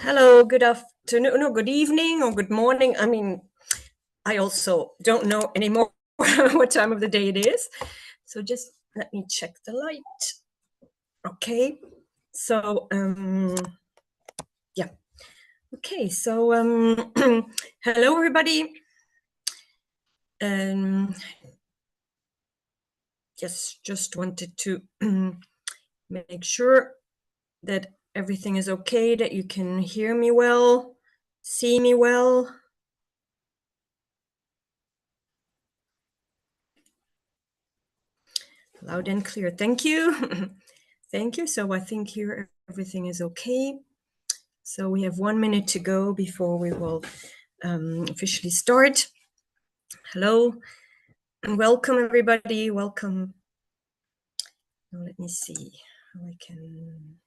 Hello, good afternoon, or good evening, or good morning. I mean, I also don't know anymore what time of the day it is. So just let me check the light. Okay. So, yeah. Okay. So, hello, everybody. Just wanted to make sure that everything is okay, that you can hear me well, see me well. Loud and clear. Thank you. Thank you. So I think here everything is okay. So we have 1 minute to go before we will officially start. Hello and welcome, everybody. Welcome. Now let me see how I can.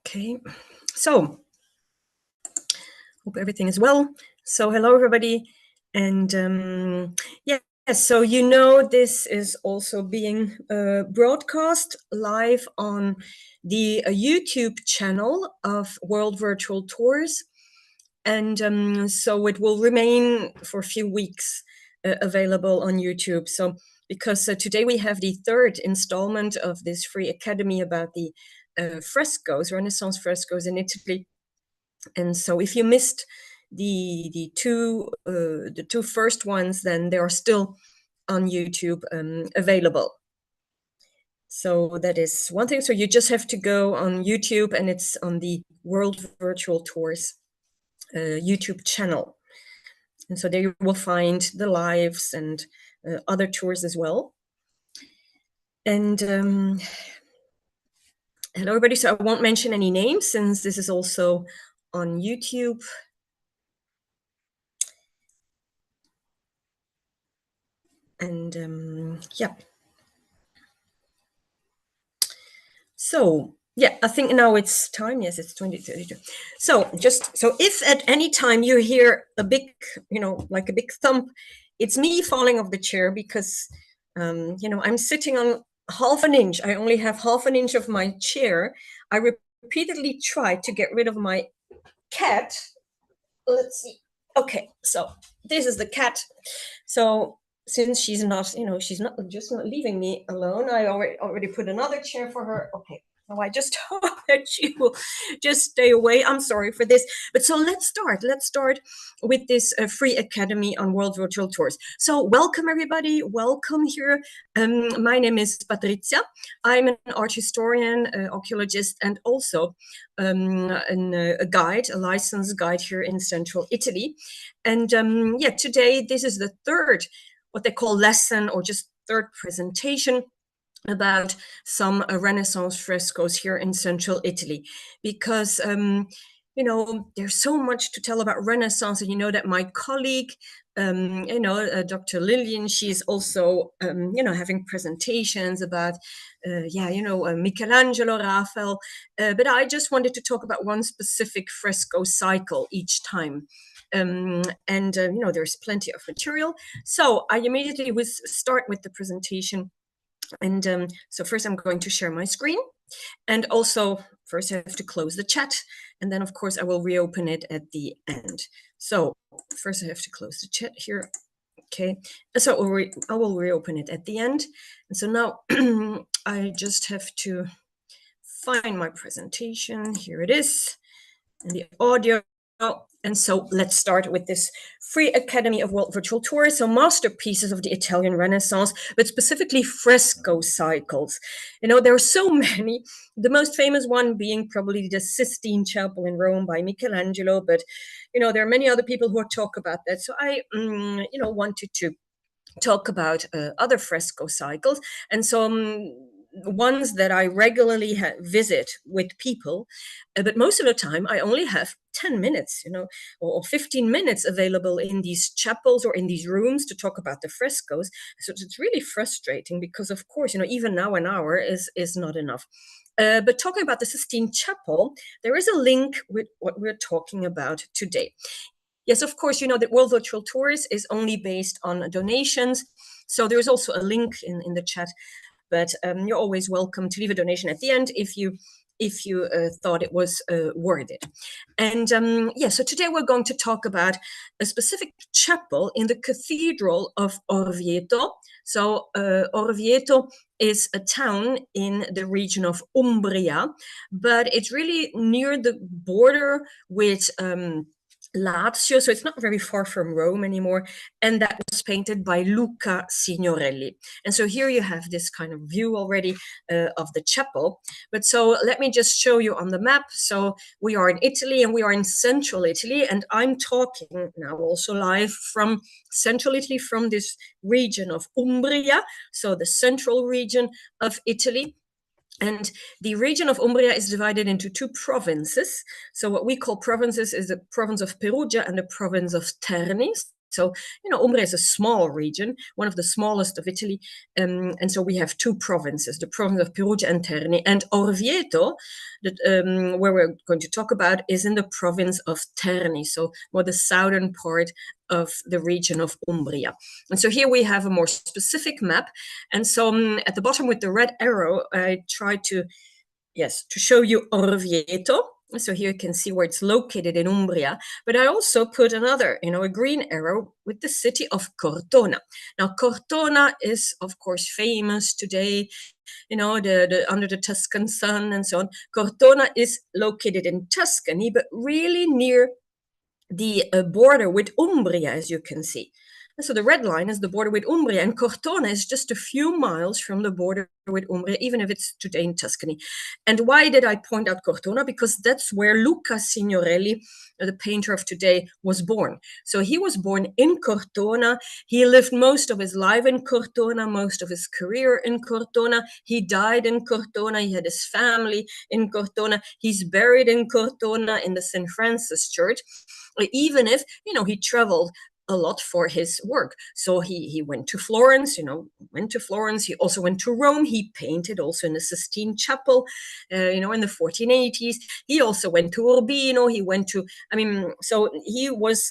Okay. So hope everything is well. So hello, everybody. And yeah, so you know this is also being broadcast live on the YouTube channel of World Virtual Tours. And so it will remain for a few weeks available on YouTube. So because today we have the third installment of this free academy about the frescoes, Renaissance frescoes in Italy. And so if you missed the two first ones, then they are still on YouTube available. So that is one thing. So you just have to go on YouTube, and it's on the World Virtual Tours YouTube channel. And so there you will find the lives and other tours as well. And hello, everybody. So I won't mention any names since this is also on YouTube. And yeah. So yeah, I think now it's time. Yes, it's 20:32. So if at any time you hear a big, like a big thump, it's me falling off the chair because, I'm sitting on half an inch. I only have half an inch of my chair. I repeatedly tried to get rid of my cat. Let's see. Okay, so this is the cat. So since she's not just not leaving me alone, I already put another chair for her. Okay. So I just hope that she will just stay away. I'm sorry for this. But so let's start. Let's start with this free academy on World Virtual Tours. So welcome, everybody. Welcome here. My name is Patrizia. I'm an art historian, archaeologist, and also a guide, a licensed guide here in central Italy. And yeah, today this is the third, what they call lesson, or just third presentation about some Renaissance frescoes here in central Italy, because there's so much to tell about Renaissance. And you know that my colleague, Dr. Lillian, she's also having presentations about Michelangelo, Raphael, but I just wanted to talk about one specific fresco cycle each time. There's plenty of material, so I immediately will start with the presentation. And so first I'm going to share my screen, and also first I have to close the chat, and then of course I will reopen it at the end. So first I have to close the chat here. Okay, so I will reopen it at the end. And so now I just have to find my presentation. Here it is, and the audio. And so let's start with this free Academy of World Virtual Tours, so masterpieces of the Italian Renaissance, but specifically fresco cycles. There are so many, the most famous one being probably the Sistine Chapel in Rome by Michelangelo, but, there are many other people who talk about that. So I, wanted to talk about other fresco cycles. And so ones that I regularly visit with people, but most of the time I only have 10 minutes, or 15 minutes available in these chapels or in these rooms to talk about the frescoes. So it's really frustrating because, of course, even now an hour is not enough. But talking about the Sistine Chapel, there is a link with what we're talking about today. Yes, of course, you know that World Virtual Tours is only based on donations. So there's also a link in the chat, but you're always welcome to leave a donation at the end if you thought it was worth it. And so today we're going to talk about a specific chapel in the Cathedral of Orvieto. So Orvieto is a town in the region of Umbria, but it's really near the border with Lazio, so it's not very far from Rome anymore, and that was painted by Luca Signorelli. And so here you have this kind of view already of the chapel. But so let me just show you on the map. So we are in Italy, and we are in central Italy, and I'm talking now also live from central Italy, from this region of Umbria, so the central region of Italy. And the region of Umbria is divided into two provinces. So what we call provinces is the province of Perugia and the province of Terni. So, you know, Umbria is a small region, one of the smallest of Italy. And so we have two provinces, the province of Perugia and Terni. And Orvieto, where we're going to talk about, is in the province of Terni, so more the southern part of the region of Umbria. And so here we have a more specific map. And so at the bottom with the red arrow, I try to show you Orvieto. So here you can see where it's located in Umbria, but I also put another, a green arrow with the city of Cortona. Now, Cortona is, of course, famous today, the under the Tuscan sun and so on. Cortona is located in Tuscany, but really near the border with Umbria, as you can see. And so the red line is the border with Umbria, and Cortona is just a few miles from the border with Umbria, even if it's today in Tuscany. And why did I point out Cortona? Because that's where Luca Signorelli, the painter of today, was born. So he was born in Cortona. He lived most of his life in Cortona, most of his career in Cortona. He died in Cortona. He had his family in Cortona. He's buried in Cortona in the St. Francis Church, even if, he traveled a lot for his work. So he went to Florence, He also went to Rome. He painted also in the Sistine Chapel, in the 1480s. He also went to Urbino. He went to, so he was,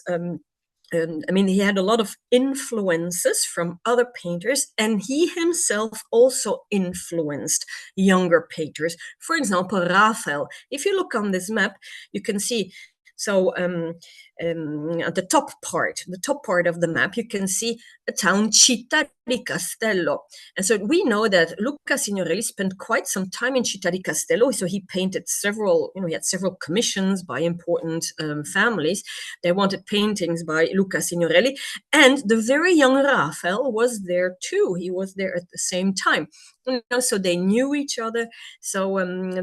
he had a lot of influences from other painters, and he himself also influenced younger painters. For example, Raphael. If you look on this map, you can see, so at the top part of the map, you can see a town, Città di Castello. And so we know that Luca Signorelli spent quite some time in Città di Castello. So he painted several, he had several commissions by important families. They wanted paintings by Luca Signorelli. And the very young Raphael was there too. He was there at the same time. So they knew each other. So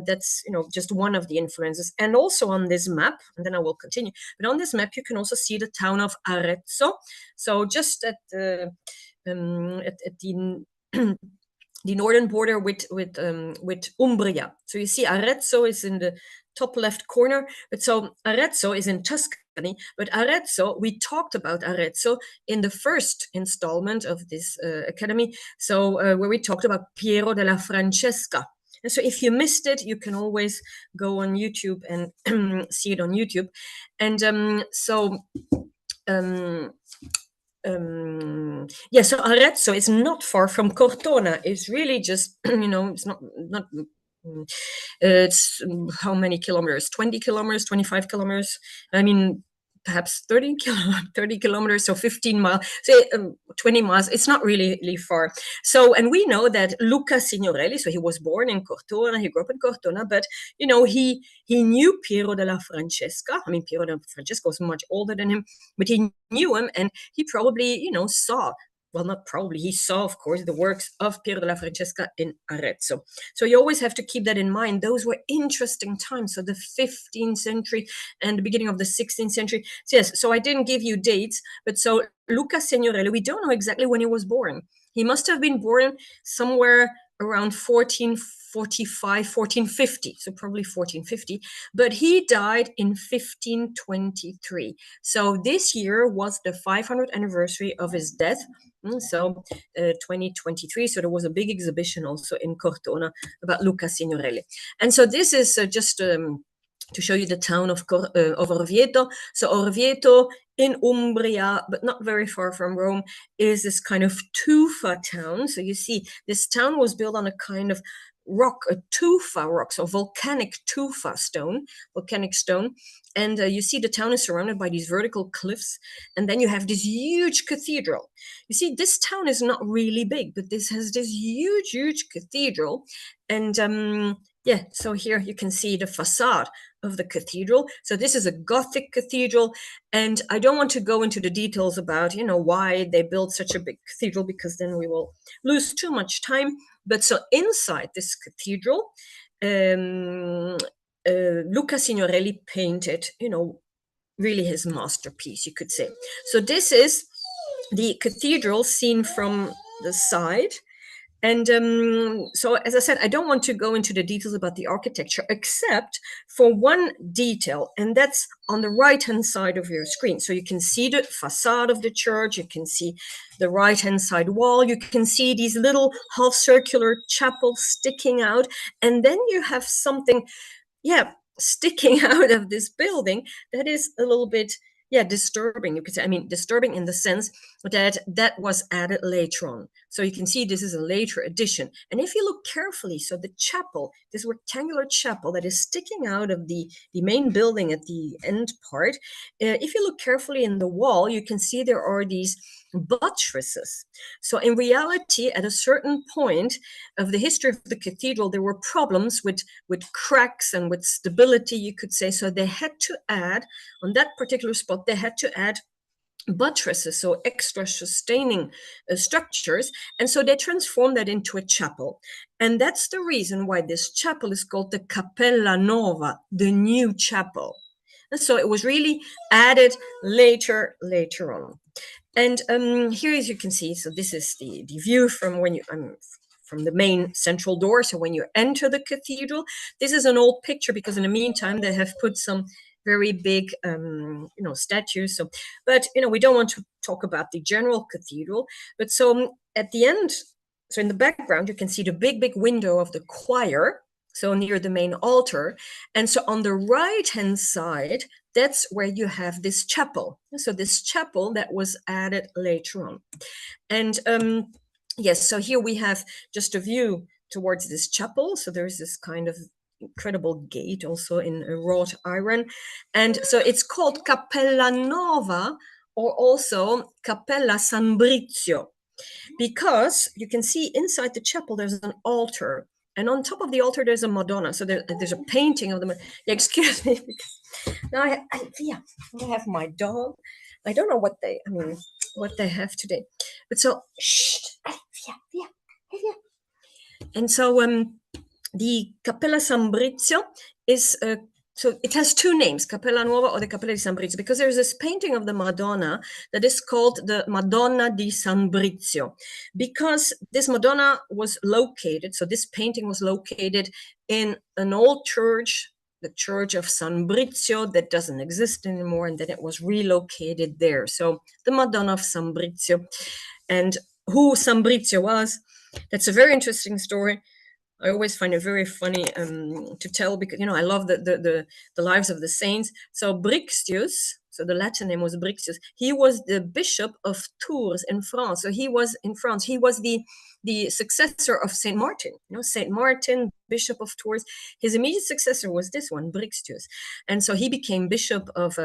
that's, just one of the influences. And also on this map, and then I will continue, but on this map, you can also see the town of Arezzo. So just at the the northern border with Umbria. So you see Arezzo is in the top left corner, but so Arezzo is in Tuscany, but Arezzo, we talked about Arezzo in the first installment of this academy, so where we talked about Piero della Francesca. And so if you missed it, you can always go on YouTube and see it on YouTube. And so Arezzo is not far from Cortona. It's really just, it's not it's how many kilometers? 20 kilometers, 25 kilometers. Perhaps 30 kilometers, so 15 miles, say 20 miles. It's not really far. So, and we know that Luca Signorelli, so he was born in Cortona, he grew up in Cortona, but, he knew Piero della Francesca. Piero della Francesca was much older than him, but he knew him, and he probably, saw, well, not probably, he saw, of course, the works of Piero della Francesca in Arezzo. So you always have to keep that in mind. Those were interesting times. So the 15th century and the beginning of the 16th century. So yes, so I didn't give you dates, but so Luca Signorelli, we don't know exactly when he was born. He must have been born somewhere around 1445, 1450, so probably 1450, but he died in 1523. So this year was the 500th anniversary of his death. So 2023, so there was a big exhibition also in Cortona about Luca Signorelli. And so this is just to show you the town of Orvieto. So Orvieto in Umbria, but not very far from Rome, is this kind of tufa town. So you see, this town was built on a kind of rock, a tufa rock, so volcanic stone. And you see the town is surrounded by these vertical cliffs. And then you have this huge cathedral. You see, this town is not really big, but this has this huge cathedral. And yeah, so here you can see the facade of the cathedral. So this is a Gothic cathedral. And I don't want to go into the details about, why they built such a big cathedral, because then we will lose too much time. But so inside this cathedral, Luca Signorelli painted, really his masterpiece, you could say. So this is the cathedral seen from the side. And so, as I said, I don't want to go into the details about the architecture, except for one detail, and that's on the right-hand side of your screen. So you can see the facade of the church, you can see the right-hand side wall, you can see these little half-circular chapels sticking out, and then you have something, sticking out of this building that is a little bit disturbing, you could say. I mean, disturbing in the sense that was added later on. So you can see this is a later addition. And if you look carefully, so the chapel, this rectangular chapel that is sticking out of the main building at the end part, if you look carefully in the wall, you can see there are these buttresses. So in reality, at a certain point of the history of the cathedral, there were problems with cracks and with stability, you could say. So they had to add, on that particular spot, they had to add buttresses, so extra sustaining structures. And so they transformed that into a chapel. And that's the reason why this chapel is called the Cappella Nova, the new chapel. And so it was really added later on. And here, as you can see, so this is the view from when you from the main central door. So when you enter the cathedral, this is an old picture, because in the meantime they have put some very big statues. So, but we don't want to talk about the general cathedral. But so at the end, so in the background, you can see the big window of the choir, so near the main altar. And so on the right-hand side, that's where you have this chapel. So this chapel that was added later on. And yes, so here we have just a view towards this chapel. So there's this kind of incredible gate also in wrought iron. And so it's called Cappella Nova, or also Cappella San Brizio, because you can see inside the chapel there's an altar. And on top of the altar, there's a Madonna. So there's a painting of the. Excuse me. Now I have my dog. I don't know what they have today. But so, and so the Cappella San Brizio is so it has two names, Cappella Nuova or the Cappella di San Brizio, because there's this painting of the Madonna that is called the Madonna di San Brizio, because this Madonna was located, so this painting was located in an old church, the Church of San Brizio, that doesn't exist anymore, and then it was relocated there. So the Madonna of San Brizio. And who San Brizio was, that's a very interesting story. I always find it very funny to tell, because I love the lives of the saints. So Brixius, so the Latin name was Brixius. He was the bishop of Tours in France. So he was in France. He was the successor of Saint Martin. Saint Martin, bishop of Tours. His immediate successor was this one, Brixius, and so he became bishop of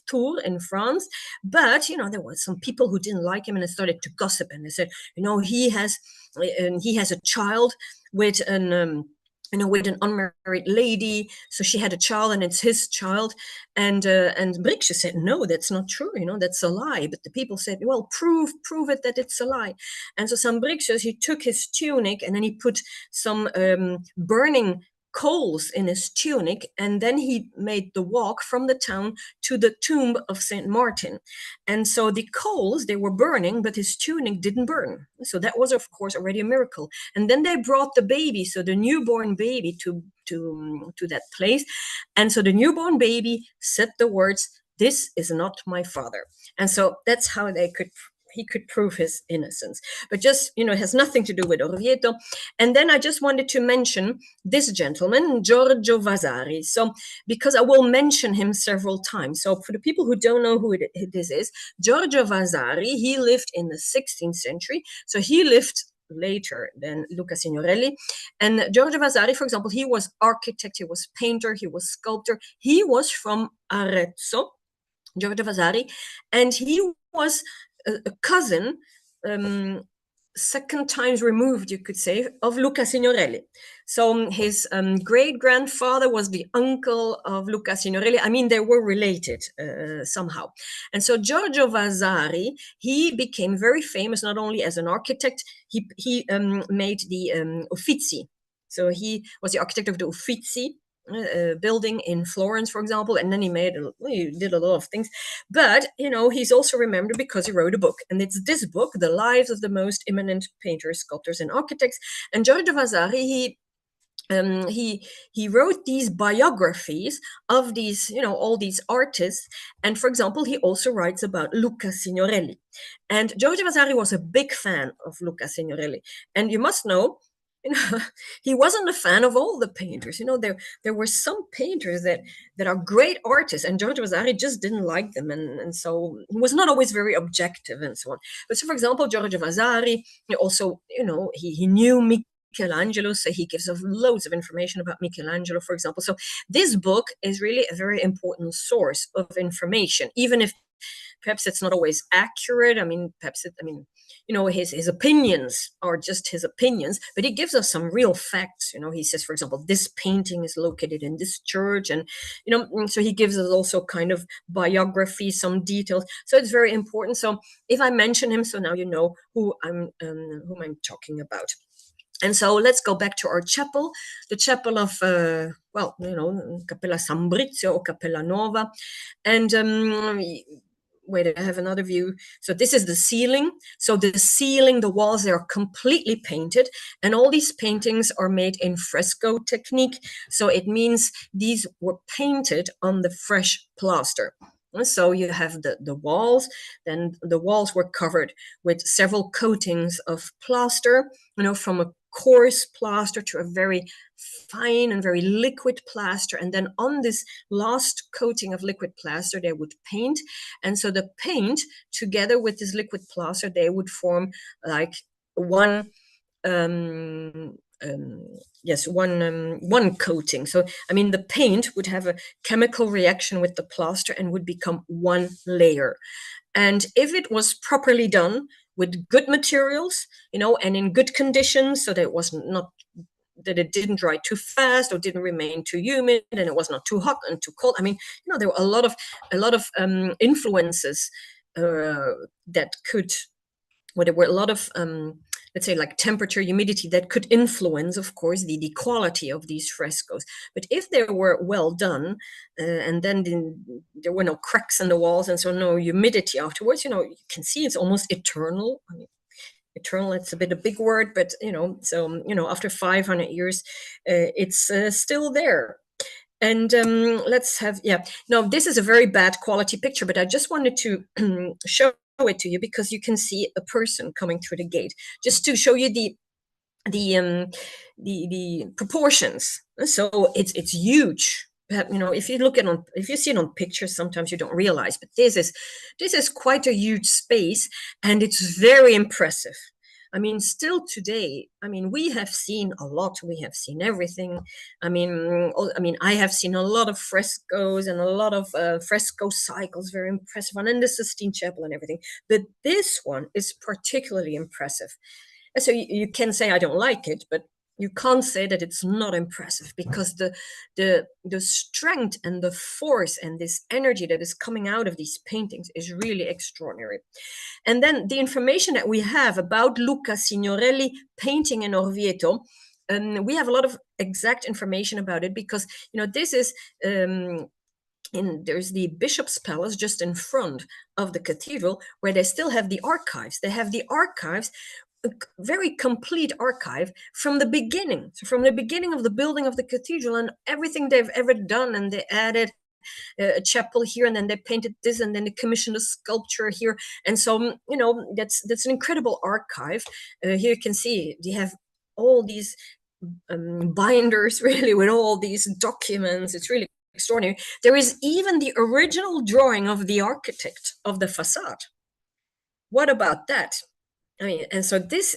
Tours in France. But there were some people who didn't like him, and they started to gossip, and they said, he has a child with an with an unmarried lady, so she had a child and it's his child. And Brixius said, no, that's not true, that's a lie. But the people said, well, prove it that it's a lie. And so San Brixius, he took his tunic and then he put some burning coals in his tunic, and then he made the walk from the town to the tomb of Saint Martin. And so the coals, they were burning, but his tunic didn't burn. So that was, of course, already a miracle. And then they brought the baby, so the newborn baby, to that place. And so the newborn baby said the words, "This is not my father." And so that's how they could he could prove his innocence. But just, it has nothing to do with Orvieto. And then I just wanted to mention this gentleman, Giorgio Vasari. So, because I will mention him several times. So for the people who don't know who this is, Giorgio Vasari, he lived in the 16th century. So he lived later than Luca Signorelli. And Giorgio Vasari, for example, he was architect, he was painter, he was sculptor. He was from Arezzo, Giorgio Vasari, and he was a cousin, second times removed, you could say, of Luca Signorelli. So his great-grandfather was the uncle of Luca Signorelli. I mean, they were related somehow. And so Giorgio Vasari, he became very famous not only as an architect, he made the Uffizi. So he was the architect of the Uffizi building in Florence, for example, and then he did a lot of things. But, he's also remembered because he wrote a book, and it's this book, The Lives of the Most Eminent Painters, Sculptors, and Architects. And Giorgio Vasari, he wrote these biographies of these, all these artists. And for example, he also writes about Luca Signorelli. And Giorgio Vasari was a big fan of Luca Signorelli. And you must know, he wasn't a fan of all the painters. There were some painters that are great artists, and Giorgio Vasari just didn't like them, and so he was not always very objective and so on. But so, for example, Giorgio Vasari, he also, he knew Michelangelo, so he gives us loads of information about Michelangelo, for example. So this book is really a very important source of information, even if perhaps it's not always accurate. His opinions are just his opinions, but he gives us some real facts. He says, for example, this painting is located in this church, and so he gives us also kind of biography, some details. So it's very important. So if I mention him, so now you know who I'm talking about. And so let's go back to our chapel, the chapel of, Cappella San Brizio or Cappella Nuova. And wait, I have another view. So this is the ceiling. So the ceiling, the walls, they are completely painted. And all these paintings are made in fresco technique. So it means these were painted on the fresh plaster. So you have the walls, then the walls were covered with several coatings of plaster, from a coarse plaster to a very fine and very liquid plaster. And then on this last coating of liquid plaster, they would paint. And so the paint, together with this liquid plaster, they would form like one coating. So, the paint would have a chemical reaction with the plaster and would become one layer. And if it was properly done with good materials, and in good conditions, so that it was not that it didn't dry too fast or didn't remain too humid, and it was not too hot and too cold. There were a lot of influences that could, there were a lot of let's say, like temperature, humidity, that could influence, of course, the quality of these frescoes. But if they were well done, and then there were no cracks in the walls and so no humidity afterwards, you can see it's almost eternal. Eternal, it's a bit a big word, but, after 500 years, it's still there. And let's have, now this is a very bad quality picture, but I just wanted to show it to you because you can see a person coming through the gate, just to show you the proportions. So it's huge. If you see it on pictures, sometimes you don't realize, but this is quite a huge space, and it's very impressive. Still today, we have seen a lot. We have seen everything. I have seen a lot of frescoes and a lot of fresco cycles, very impressive one, in the Sistine Chapel and everything. But this one is particularly impressive. And so you can say I don't like it, but you can't say that it's not impressive, because the strength and the force and this energy that is coming out of these paintings is really extraordinary. And then the information that we have about Luca Signorelli painting in Orvieto, we have a lot of exact information about it, because this is there's the bishop's palace just in front of the cathedral, where they still have the archives. They have the archives, a very complete archive from the beginning. So from the beginning of the building of the cathedral and everything they've ever done, and they added a chapel here, and then they painted this, and then they commissioned a sculpture here. And so, that's an incredible archive. Here you can see they have all these binders, really, with all these documents. It's really extraordinary. There is even the original drawing of the architect of the facade. What about that? I mean, and so this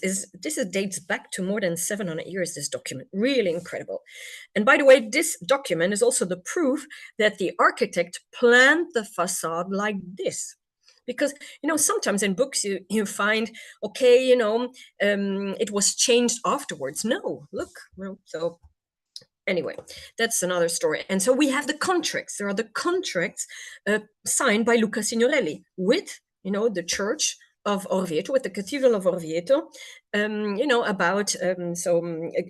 dates back to more than 700 years, this document. Really incredible. And by the way, this document is also the proof that the architect planned the facade like this. Because, sometimes in books you find, okay, it was changed afterwards. No, look. So anyway, that's another story. And so we have the contracts. There are the contracts signed by Luca Signorelli with, the church of Orvieto, with the Cathedral of Orvieto, about,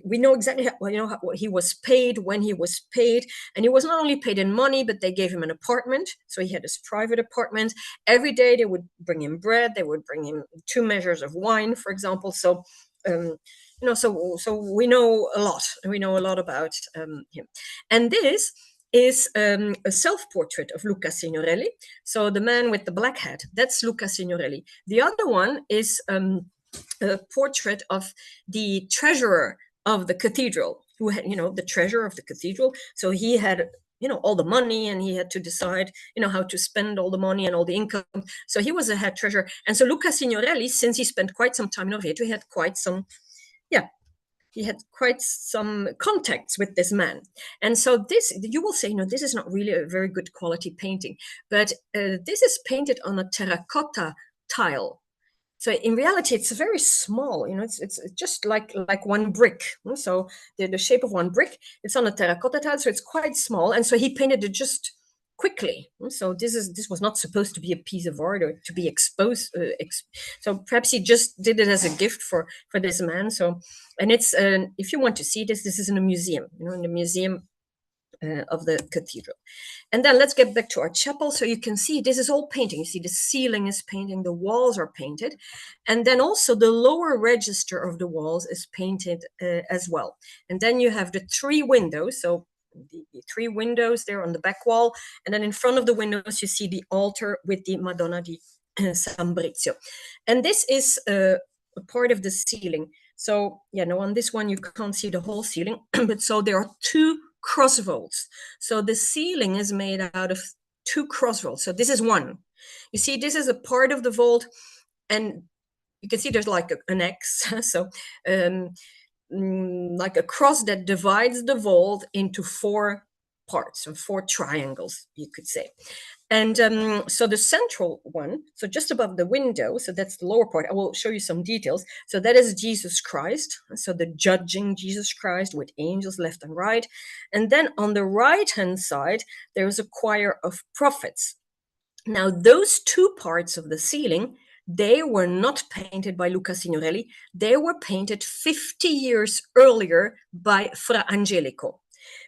we know exactly how he was paid, when he was paid, and he was not only paid in money, but they gave him an apartment, so he had his private apartment. Every day they would bring him bread, they would bring him 2 measures of wine, for example, so we know a lot. We know a lot about him. And this is a self-portrait of Luca Signorelli. So the man with the black hat, that's Luca Signorelli. The other one is a portrait of the treasurer of the cathedral, who had, the treasurer of the cathedral. So he had, all the money, and he had to decide, how to spend all the money and all the income. So he was a head treasurer. And so Luca Signorelli, since he spent quite some time in Orvieto, he had quite some contacts with this man. And so this, you will say, this is not really a very good quality painting, but this is painted on a terracotta tile. So in reality, it's very small, it's just like one brick. So the shape of one brick, it's on a terracotta tile, so it's quite small. And so he painted it just quickly. So this was not supposed to be a piece of art or to be exposed. So perhaps he just did it as a gift for this man. So, and it's if you want to see this is in a museum, in the museum of the cathedral. And then let's get back to our chapel. So you can see this is all painting. You see the ceiling is painting, the walls are painted, and then also the lower register of the walls is painted as well. And then you have the 3 windows. So the 3 windows there on the back wall, and then in front of the windows you see the altar with the Madonna di San Brizio. And this is a part of the ceiling. So on this one you can't see the whole ceiling, but so there are 2 cross vaults. So the ceiling is made out of 2 cross vaults. So this is one. You see, this is a part of the vault, and you can see there's like an X. So like a cross that divides the vault into 4 parts, or 4 triangles, you could say. And so the central one, so just above the window, so that's the lower part. I will show you some details. So that is Jesus Christ. So the judging Jesus Christ with angels left and right. And then on the right-hand side, there is a choir of prophets. Now, those 2 parts of the ceiling, they were not painted by Luca Signorelli. They were painted 50 years earlier by Fra Angelico.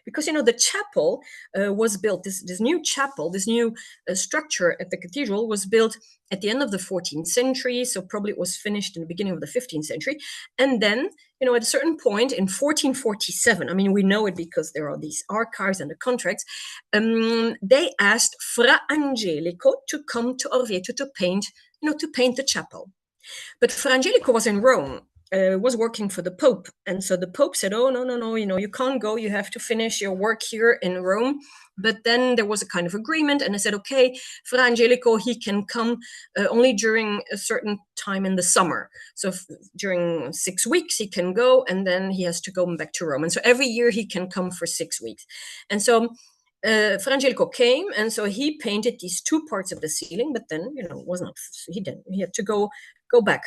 Because, the chapel was built, this new chapel, this new structure at the cathedral was built at the end of the 14th century. So probably it was finished in the beginning of the 15th century. And then, at a certain point in 1447, I mean, we know it because there are these archives and the contracts, they asked Fra Angelico to come to Orvieto to paint the chapel. But Fra Angelico was in Rome. Was working for the Pope. And so the Pope said, oh, no, you can't go. You have to finish your work here in Rome. But then there was a kind of agreement. And I said, okay, Fra Angelico, he can come only during a certain time in the summer. So during 6 weeks, he can go, and then he has to go back to Rome. And so every year he can come for 6 weeks. And so Fra Angelico came, and so he painted these 2 parts of the ceiling, but then, was not, he didn't, he had to go back.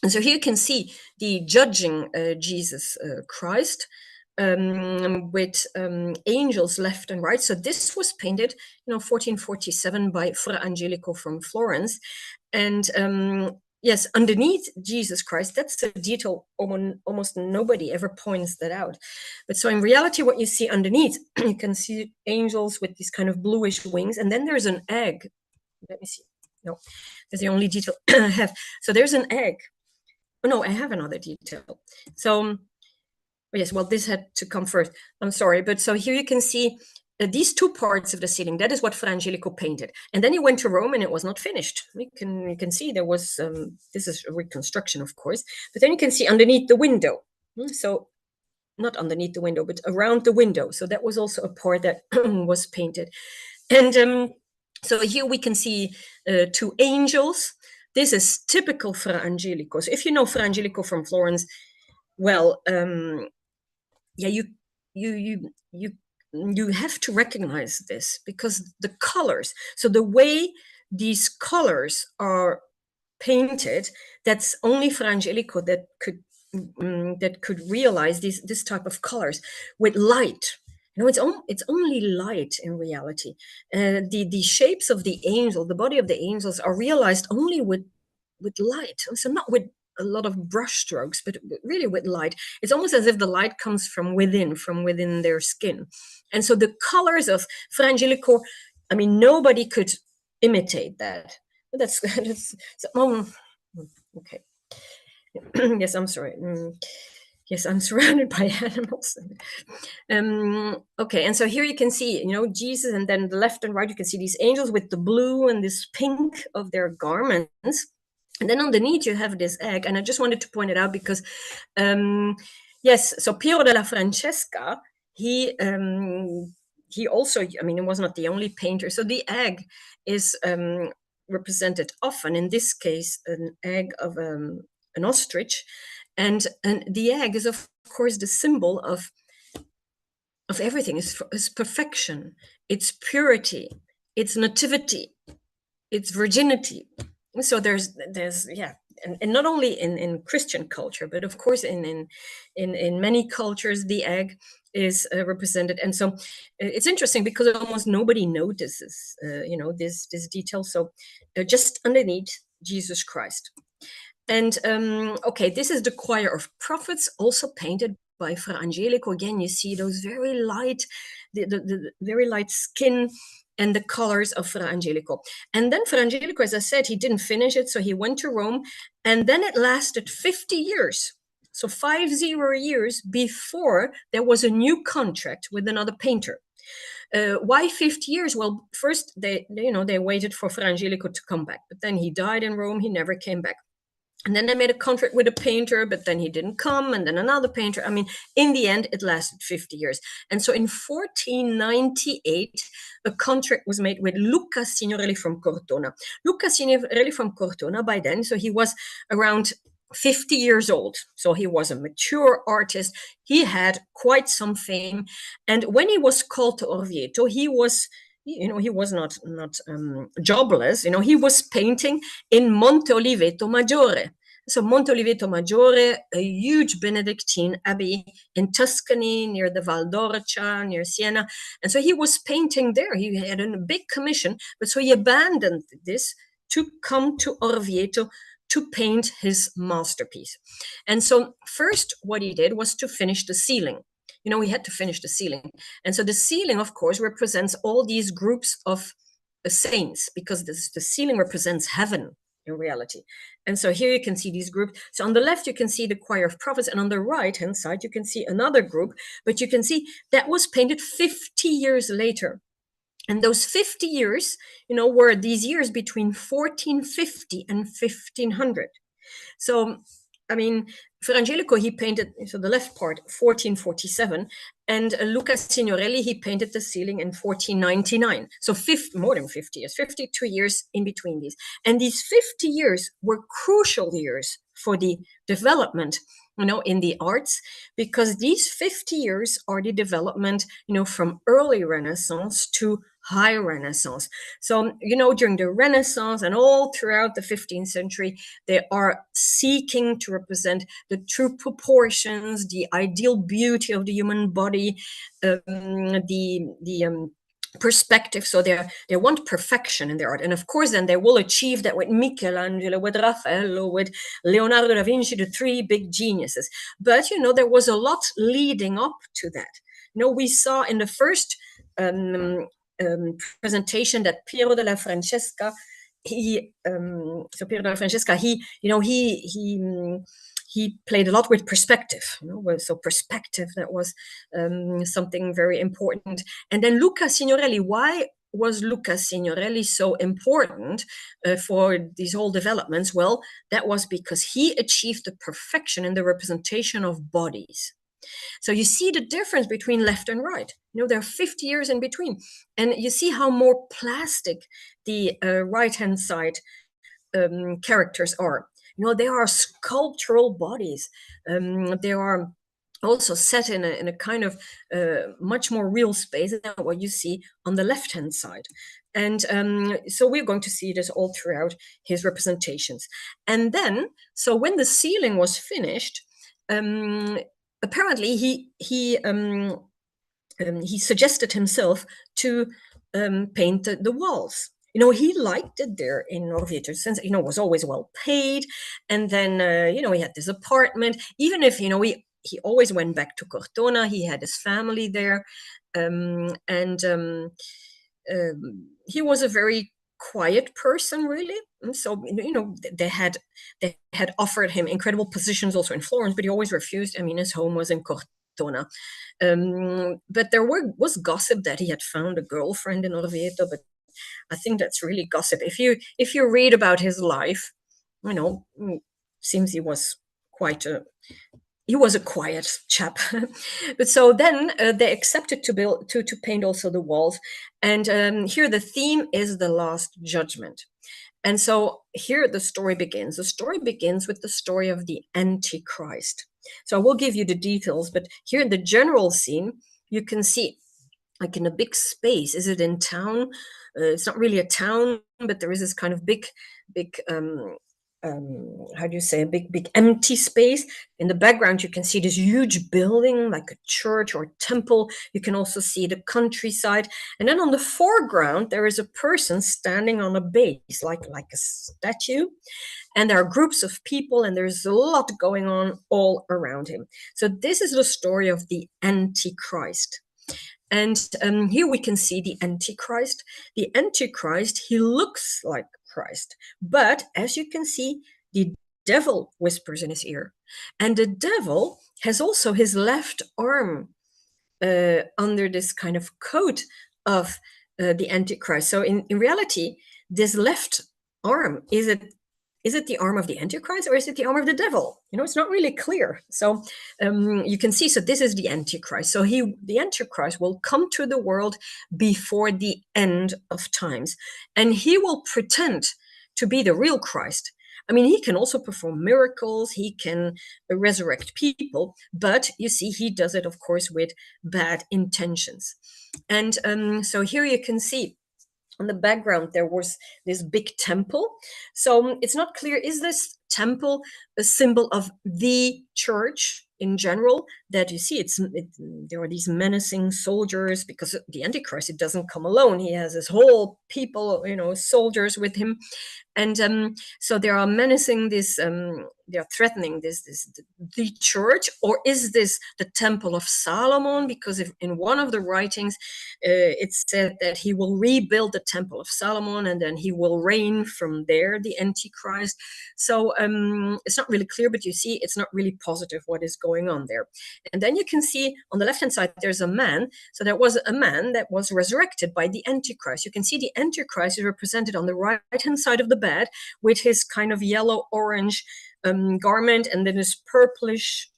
And so here you can see the judging Jesus Christ with angels left and right. So this was painted, 1447 by Fra Angelico from Florence. And yes, underneath Jesus Christ, that's a detail almost nobody ever points that out. But so in reality, what you see underneath, you can see angels with these kind of bluish wings. And then there's an egg. Let me see. No, that's the only detail I have. So there's an egg. Oh, no, I have another detail. So, yes, well, this had to come first. I'm sorry. But so here you can see these two parts of the ceiling, that is what Fra Angelico painted. And then he went to Rome and it was not finished. You can see there was, this is a reconstruction, of course, but then you can see underneath the window. So not underneath the window, but around the window. So that was also a part that was painted. And so here we can see two angels. This is typical Fra Angelico. So if you know Fra Angelico from Florence, well, yeah, you have to recognize this, because the colors, so the way these colors are painted, that's only Fra Angelico that could realize this type of colors with light. It's only light in reality. The shapes of the angel, the body of the angels, are realized only with light. So not with a lot of brush strokes, but really with light. It's almost as if the light comes from within their skin. And so the colors of Fra Angelico, I mean, nobody could imitate that. That's okay. Yes, I'm sorry. Yes, I'm surrounded by animals. Okay, and so here you can see, Jesus, and then the left and right, you can see these angels with the blue and this pink of their garments. And then underneath you have this egg, and I just wanted to point it out because, yes, so Piero della Francesca, he also, I mean, it was not the only painter. So the egg is represented often, in this case, an egg of an ostrich, and the egg is, of course, the symbol of everything. It's perfection, it's purity, it's nativity, it's virginity. So there's yeah, and not only in Christian culture, but of course in many cultures the egg is represented. And so it's interesting because almost nobody notices this detail. So just underneath Jesus Christ. And okay, this is the choir of prophets, also painted by Fra Angelico. Again, you see those very light, the very light skin and the colors of Fra Angelico. And then Fra Angelico, as I said, he didn't finish it, so he went to Rome, and then it lasted 50 years. So 50 years before there was a new contract with another painter. Why 50 years? Well, first they waited for Fra Angelico to come back, but then he died in Rome. He never came back. And then they made a contract with a painter, but then he didn't come, and then another painter. I mean, in the end, it lasted 50 years. And so in 1498, a contract was made with Luca Signorelli from Cortona. Luca Signorelli from Cortona, by then, so he was around 50 years old. So he was a mature artist. He had quite some fame. And when he was called to Orvieto, he was not jobless. He was painting in Monte Oliveto Maggiore. So Monte Oliveto Maggiore, a huge Benedictine abbey in Tuscany, near the Val d'Orcia, near Siena. And so he was painting there. He had a big commission, but so he abandoned this to come to Orvieto to paint his masterpiece. And so first what he did was to finish the ceiling. We had to finish the ceiling. And so the ceiling, of course, represents all these groups of saints, because the ceiling represents heaven in reality. And so here you can see these groups. So on the left, you can see the choir of prophets, and on the right-hand side, you can see another group, but you can see that was painted 50 years later. And those 50 years, were these years between 1450 and 1500. So, I mean, Fra Angelico, he painted, so the left part, 1447, and Luca Signorelli, he painted the ceiling in 1499. So more than 50 years, 52 years in between these. And these 50 years were crucial years for the development, in the arts, because these 50 years are the development, from early Renaissance to high Renaissance. So, during the Renaissance and all throughout the 15th century, they are seeking to represent the true proportions, the ideal beauty of the human body, the perspective. So they want perfection in their art. And of course, then they will achieve that with Michelangelo, with Raffaello, with Leonardo da Vinci, the three big geniuses. But, there was a lot leading up to that. We saw in the first presentation that Piero della Francesca, he he played a lot with perspective. So perspective, that was something very important. And then Luca Signorelli, why was Luca Signorelli so important for these whole developments? Well, that was because he achieved the perfection in the representation of bodies. So you see the difference between left and right. There are 50 years in between. And you see how more plastic the right-hand side characters are. They are sculptural bodies. They are also set in a kind of much more real space than what you see on the left-hand side. And so we're going to see this all throughout his representations. And then, so when the ceiling was finished, apparently he suggested himself to paint the walls. He liked it there in Orvieto, since it was always well paid, and then he had this apartment. Even if he always went back to Cortona, he had his family there, and he was a very quiet person, really. And so they had offered him incredible positions also in Florence, but he always refused. His home was in Cortona. But there was gossip that he had found a girlfriend in Orvieto, but I think that's really gossip. If you read about his life, seems he was a quiet chap. But so then they accepted to paint also the walls. And here the theme is the Last Judgment. And so here the story begins. The story begins with the story of the Antichrist. So I will give you the details, but here in the general scene, you can see, like in a big space. Is it in town? It's not really a town, but there is this kind of big, how do you say, a big empty space. In the background, you can see this huge building, like a church or temple. You can also see the countryside. And then on the foreground, there is a person standing on a base, like a statue. And there are groups of people, and there's a lot going on all around him. So this is the story of the Antichrist. And here we can see the Antichrist. The Antichrist, he looks like Christ. But as you can see, the devil whispers in his ear. And the devil has also his left arm under this kind of coat of the Antichrist. So in reality, this left arm, is it the arm of the Antichrist, or is it the arm of the devil? It's not really clear. So you can see, so this is the Antichrist. So the Antichrist will come to the world before the end of times. And he will pretend to be the real Christ. He can also perform miracles. He can resurrect people. But you see, he does it, of course, with bad intentions. And so here you can see, on the background, there was this big temple. So it's not clear, is this temple a symbol of the church in general? That you see, there are these menacing soldiers, because the Antichrist, it doesn't come alone. He has his whole people, soldiers with him. And so they are menacing this, they are threatening the church. Or is this the Temple of Solomon? Because if in one of the writings, it said that he will rebuild the Temple of Solomon, and then he will reign from there, the Antichrist. So it's not really clear, but you see, it's not really positive what is going on there. And then you can see on the left-hand side, there's a man. So there was a man that was resurrected by the Antichrist. You can see the Antichrist is represented on the right-hand side of the bed with his kind of yellow-orange garment, and then his purplish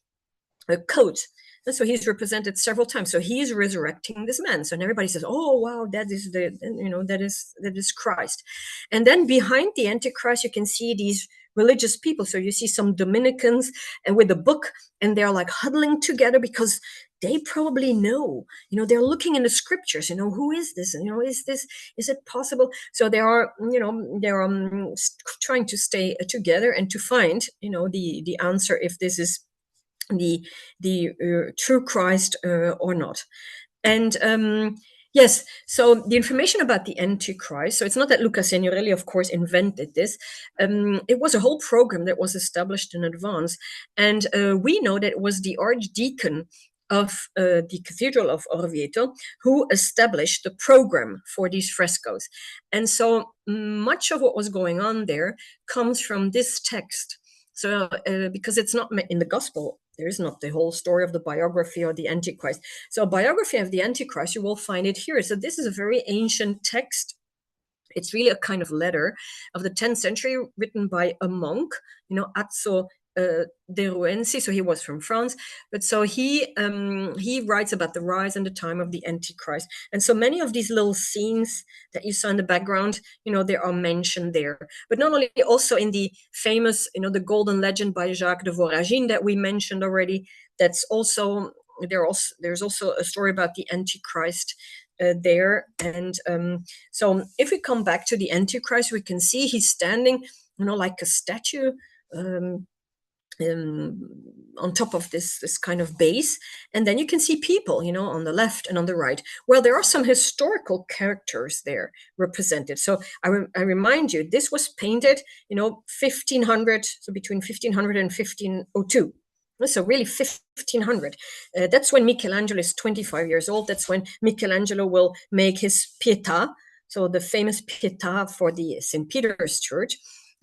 coat. And so he's represented several times. So he's resurrecting this man. So everybody says, "Oh, wow, that is that is Christ." And then behind the Antichrist, you can see these religious people. So you see some Dominicans and with a book, and they're like huddling together because they probably know, they're looking in the scriptures, who is this? And, is it possible? So they're trying to stay together and to find, the answer, if this is the true Christ or not. And yes, so the information about the Antichrist, so it's not that Luca Signorelli, of course, invented this. It was a whole program that was established in advance. And we know that it was the archdeacon of the Cathedral of Orvieto who established the program for these frescoes. And so much of what was going on there comes from this text So because it's not in the gospel, there is not the whole story of the biography or the Antichrist. So biography of the Antichrist, you will find it here. So this is a very ancient text. It's really a kind of letter of the 10th century written by a monk, Azzo de Rouenzi. So he was from France, but so he writes about the rise and the time of the Antichrist. And so many of these little scenes that you saw in the background, they are mentioned there. But not only, also in the famous, the Golden Legend by Jacques de Voragine that we mentioned already. That's also there's also a story about the Antichrist there. And so if we come back to the Antichrist, we can see he's standing, like a statue, on top of this kind of base. And then you can see people, on the left and on the right. Well, there are some historical characters there represented. So I remind you, this was painted, 1500, so between 1500 and 1502. So really 1500. That's when Michelangelo is 25 years old. That's when Michelangelo will make his Pietà, so the famous Pietà for the St. Peter's Church.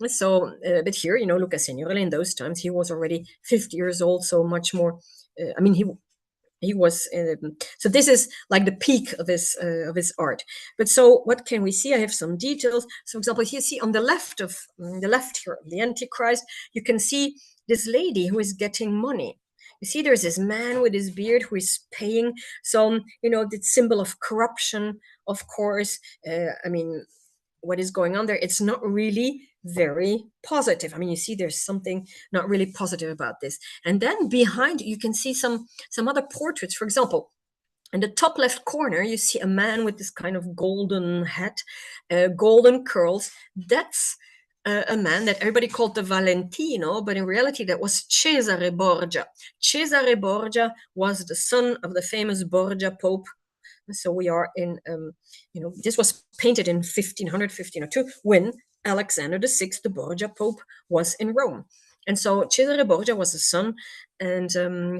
So, but here, Luca Signorelli, in those times, he was already 50 years old, so much more. He was. So this is like the peak of his art. But so, what can we see? I have some details. So, for example, you see on the left here of the Antichrist, you can see this lady who is getting money. You see, there's this man with his beard who is paying. So, the symbol of corruption, of course. What is going on there? It's not really very positive. You see, there's something not really positive about this. And then behind you can see some other portraits. For example, in the top left corner, you see a man with this kind of golden hat, golden curls. That's a man that everybody called the Valentino, but in reality, that was Cesare Borgia. Cesare Borgia was the son of the famous Borgia Pope. So we are in, this was painted in 1500, 1502, when Alexander VI, the Borgia Pope, was in Rome. And so Cesare Borgia was a son, and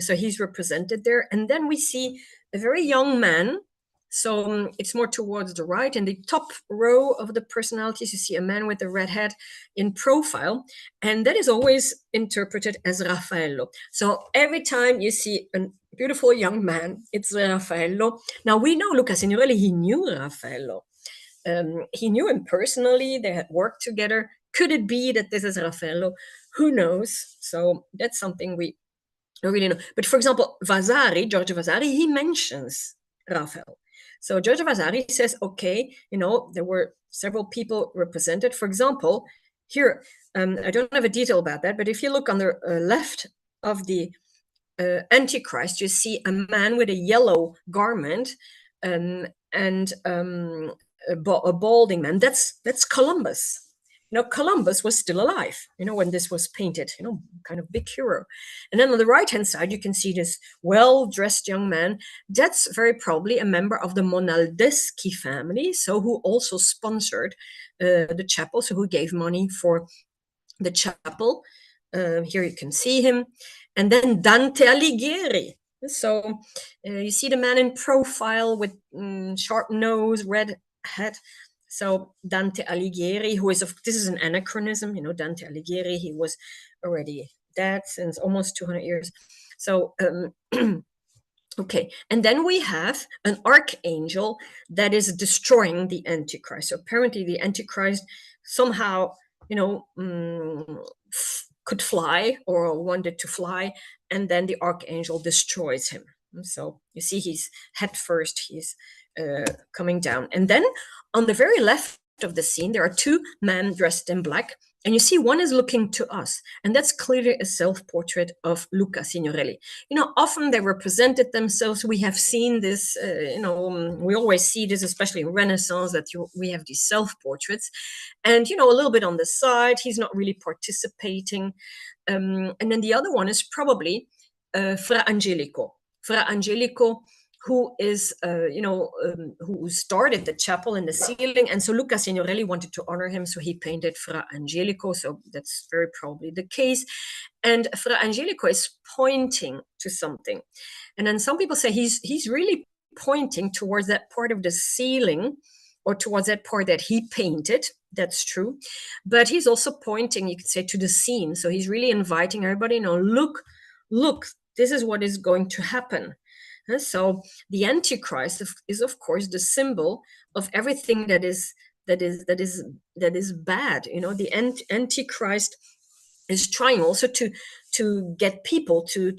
so he's represented there. And then we see a very young man. So it's more towards the right. In the top row of the personalities, you see a man with a red hat in profile, and that is always interpreted as Raffaello. So every time you see a beautiful young man, it's Raffaello. Now we know Luca Signorelli, he knew Raffaello. He knew him personally. They had worked together. Could it be that this is Raffaello? Who knows? So that's something we don't really know. But for example, Giorgio Vasari, he mentions Raphael. So Giorgio Vasari says, okay, there were several people represented. For example, here, I don't have a detail about that, but if you look on the left of the Antichrist, you see a man with a yellow garment and a balding man. That's Columbus. Columbus was still alive, when this was painted, kind of big hero. And then on the right-hand side, you can see this well-dressed young man. That's very probably a member of the Monaldeschi family, so who also sponsored the chapel, so who gave money for the chapel. Here you can see him. And then Dante Alighieri. So you see the man in profile with sharp nose, red hat. So Dante Alighieri, this is an anachronism, Dante Alighieri, he was already dead since almost 200 years. So, okay. And then we have an archangel that is destroying the Antichrist. So apparently the Antichrist somehow, could fly or wanted to fly, and then the archangel destroys him. So you see he's coming down. And then on the very left of the scene, there are two men dressed in black. And you see one is looking to us. And that's clearly a self-portrait of Luca Signorelli. Often they represented themselves. We have seen this, we always see this, especially in Renaissance, that we have these self-portraits. And, a little bit on the side, he's not really participating. And then the other one is probably Fra Angelico. Fra Angelico, who is, who started the chapel in the ceiling. And so Luca Signorelli wanted to honor him, so he painted Fra Angelico. So that's very probably the case. And Fra Angelico is pointing to something. And then some people say he's really pointing towards that part of the ceiling or towards that part that he painted. That's true. But he's also pointing, you could say, to the scene. So he's really inviting everybody, look, this is what is going to happen. So the Antichrist is, of course, the symbol of everything that is bad. The Antichrist is trying also to get people to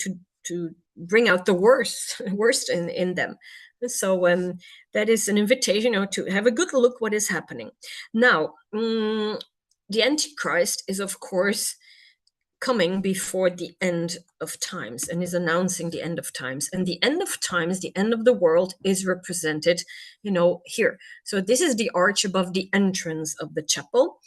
bring out the worst in them. So that is an invitation, to have a good look what is happening. Now, the Antichrist is, of course, coming before the end of times and is announcing the end of times. And the end of times, the end of the world, is represented, here. So this is the arch above the entrance of the chapel.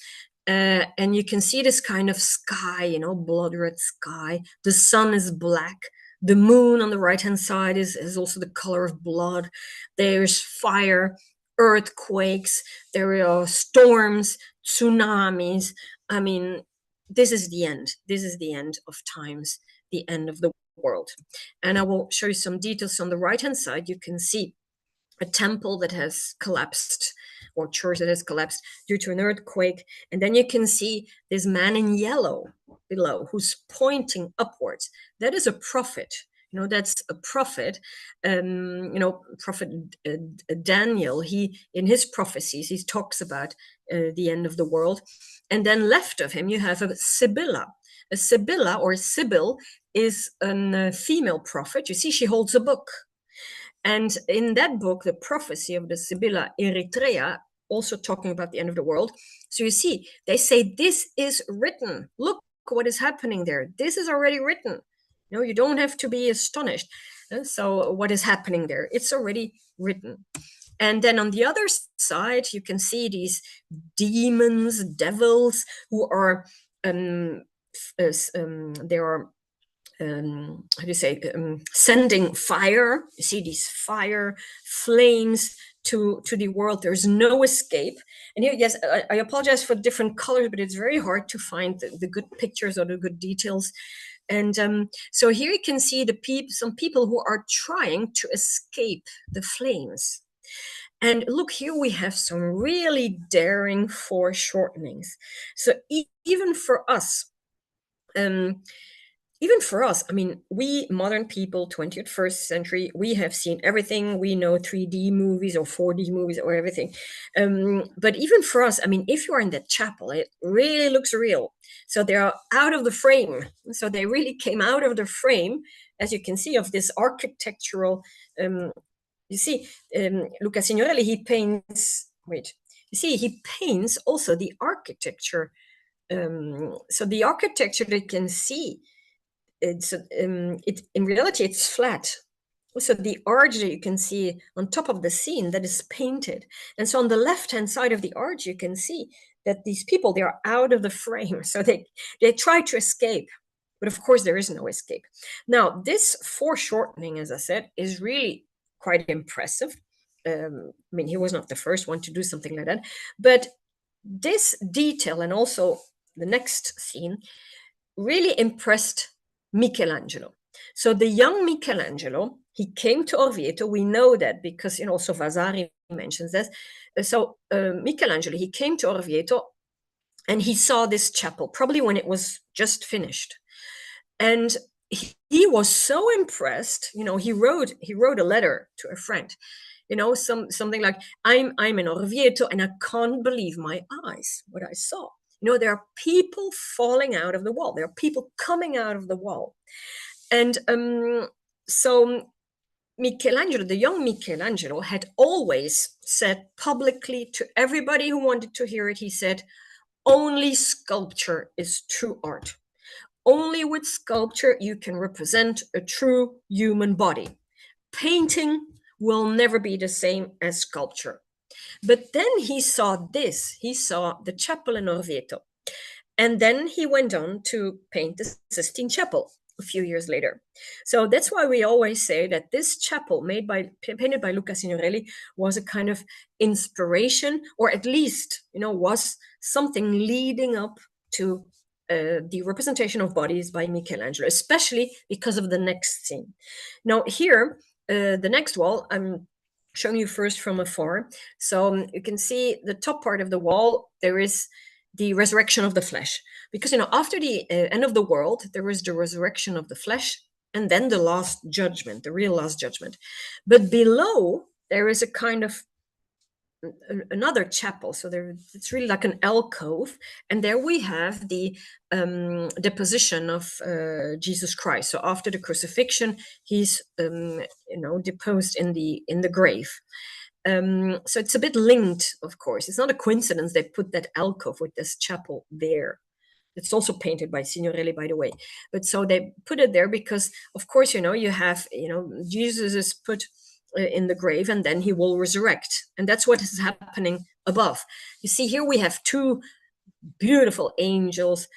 And you can see this kind of sky, blood red sky. The sun is black. The moon on the right-hand side is also the color of blood. There's fire, earthquakes, there are storms, tsunamis. I mean, this is the end. This is the end of times, the end of the world. And I will show you some details. On the right-hand side, you can see a temple that has collapsed, or church that has collapsed due to an earthquake. And then you can see this man in yellow below who's pointing upwards. That is a prophet. That's a prophet. Prophet Daniel, he, in his prophecies, he talks about the end of the world. And then left of him, you have a Sibylla. A Sibylla, or Sibyl, is a female prophet. You see, she holds a book. And in that book, the prophecy of the Sibylla Eritrea, also talking about the end of the world. So you see, they say, this is written. Look what is happening there. This is already written. You don't have to be astonished. So what is happening there? It's already written. And then on the other side, you can see these demons, devils, who are, they are, how do you say, sending fire. You see these fire flames to the world. There's no escape. And here, yes, I apologize for different colors, but it's very hard to find the good pictures or the good details. And so here you can see some people who are trying to escape the flames. And look, here we have some really daring foreshortenings. So even for us, I mean, we modern people, 21st century, we have seen everything. We know 3D movies or 4D movies or everything. But even for us, I mean, if you are in that chapel, it really looks real. So they are out of the frame. So they really came out of the frame, as you can see, of this architectural. You see, Luca Signorelli, he paints. He paints also the architecture. So the architecture that you can see. In reality, it's flat. So the arch that you can see on top of the scene, that is painted. And so on the left-hand side of the arch, you can see that these people, they are out of the frame. So they try to escape. But of course, there is no escape. Now, this foreshortening, as I said, is really quite impressive. I mean, he was not the first one to do something like that. But this detail, and also the next scene, really impressed Michelangelo. So the young Michelangelo, he came to Orvieto. We know that because, also Vasari mentions this. So Michelangelo, he came to Orvieto and he saw this chapel, probably when it was just finished. And he was so impressed, he wrote a letter to a friend, something like, I'm in Orvieto and I can't believe my eyes, what I saw. There are people falling out of the wall. There are people coming out of the wall. And so Michelangelo, the young Michelangelo, had always said publicly to everybody who wanted to hear it, he said, only sculpture is true art. Only with sculpture you can represent a true human body. Painting will never be the same as sculpture. But then he saw this. He saw the chapel in Orvieto. And then he went on to paint the Sistine Chapel a few years later. So that's why we always say that this chapel painted by Luca Signorelli was a kind of inspiration, or at least, was something leading up to the representation of bodies by Michelangelo, especially because of the next scene. Now here, the next wall, showing you first from afar. So you can see the top part of the wall, there is the resurrection of the flesh. Because, after the end of the world, there is the resurrection of the flesh, and then the last judgment, the real last judgment. But below, there is a kind of another chapel. So it's really like an alcove, and there we have the deposition of Jesus Christ. So after the crucifixion, he's deposed in the grave. So it's a bit linked, of course. It's not a coincidence they put that alcove with this chapel there. It's also painted by Signorelli, by the way. But so they put it there because, of course, you have, Jesus is put in the grave, and then he will resurrect. And that's what is happening above. You see, here we have two beautiful angels,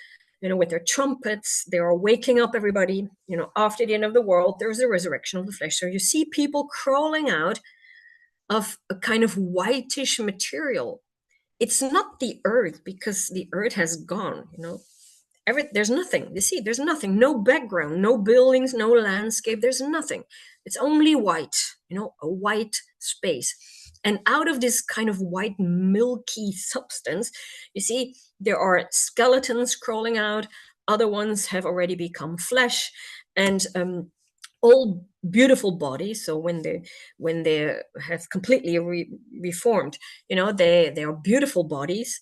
with their trumpets. They are waking up everybody. After the end of the world, there's a resurrection of the flesh. So you see people crawling out of a kind of whitish material. It's not the earth, because the earth has gone, there's nothing. You see, there's nothing, no background, no buildings, no landscape, there's nothing. It's only white, a white space. And out of this kind of white milky substance, you see, there are skeletons crawling out. Other ones have already become flesh, and all beautiful bodies. So when they have completely reformed, they are beautiful bodies,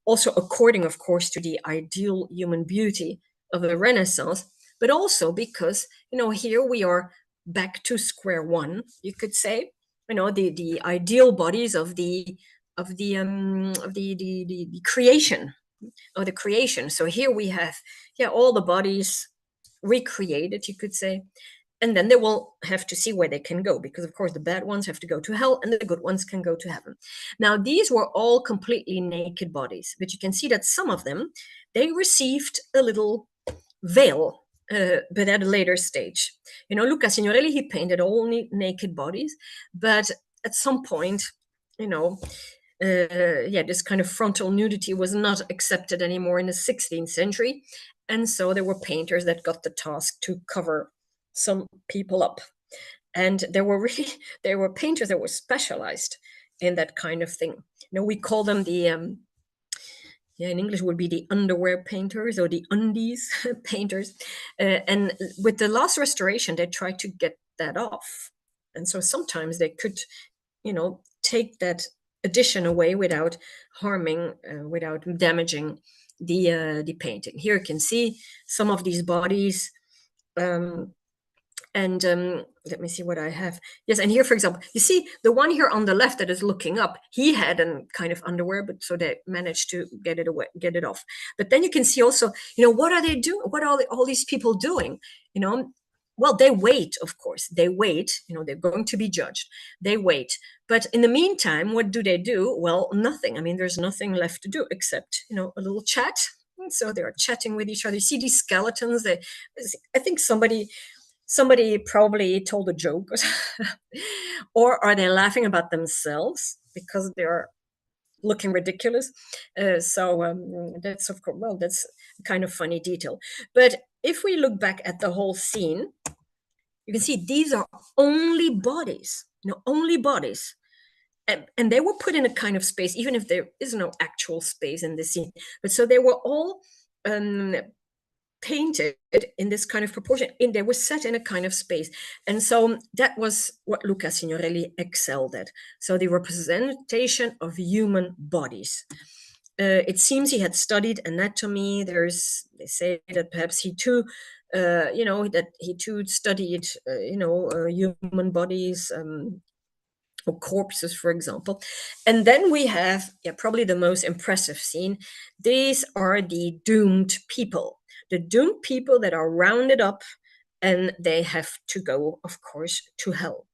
also according, of course, to the ideal human beauty of the Renaissance, but also because, here we are back to square one, you could say. The ideal bodies of the creation, of the creation. So here we have, all the bodies recreated, you could say. And then they will have to see where they can go, because, of course, the bad ones have to go to hell and the good ones can go to heaven. Now, these were all completely naked bodies, but you can see that some of them, they received a little veil, but at a later stage. Luca Signorelli, he painted all naked bodies, but at some point, this kind of frontal nudity was not accepted anymore in the 16th century. And so there were painters that got the task to cover some people up. And there were painters that were specialized in that kind of thing. We call them the in English would be the underwear painters, or the undies painters. And with the last restoration, they tried to get that off. And so sometimes they could, take that addition away without harming, without damaging the painting. Here you can see some of these bodies. And let me see what I have. Yes, and here, for example, you see the one here on the left that is looking up, he had a kind of underwear, but so they managed to get it away, get it off. But then you can see also, what are they doing? What are all these people doing? Well, they wait, of course. They wait, they're going to be judged. They wait. But in the meantime, what do they do? Well, nothing. I mean, there's nothing left to do except, a little chat. And so they are chatting with each other. You see these skeletons. I think somebody probably told a joke, or are they laughing about themselves because they're looking ridiculous? That's, of course, well, that's a kind of funny detail. But if we look back at the whole scene, you can see these are only bodies, only bodies. And they were put in a kind of space, even if there is no actual space in the scene. But so they were all painted in this kind of proportion, and they were set in a kind of space. And so that was what Luca Signorelli excelled at. So the representation of human bodies. It seems he had studied anatomy. They say that perhaps he too, studied, human bodies, or corpses, for example. And then we have, probably the most impressive scene. These are the doomed people. The doomed people that are rounded up, and they have to go, of course, to hell.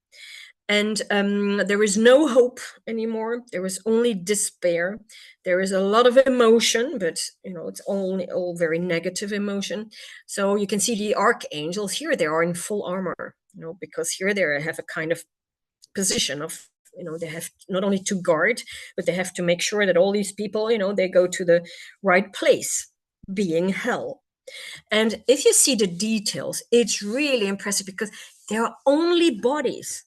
And there is no hope anymore. There is only despair. There is a lot of emotion, but it's only all very negative emotion. So you can see the archangels here. They are in full armor, because here they have a kind of position of, they have not only to guard, but they have to make sure that all these people, they go to the right place, being hell. And if you see the details, it's really impressive, because there are only bodies.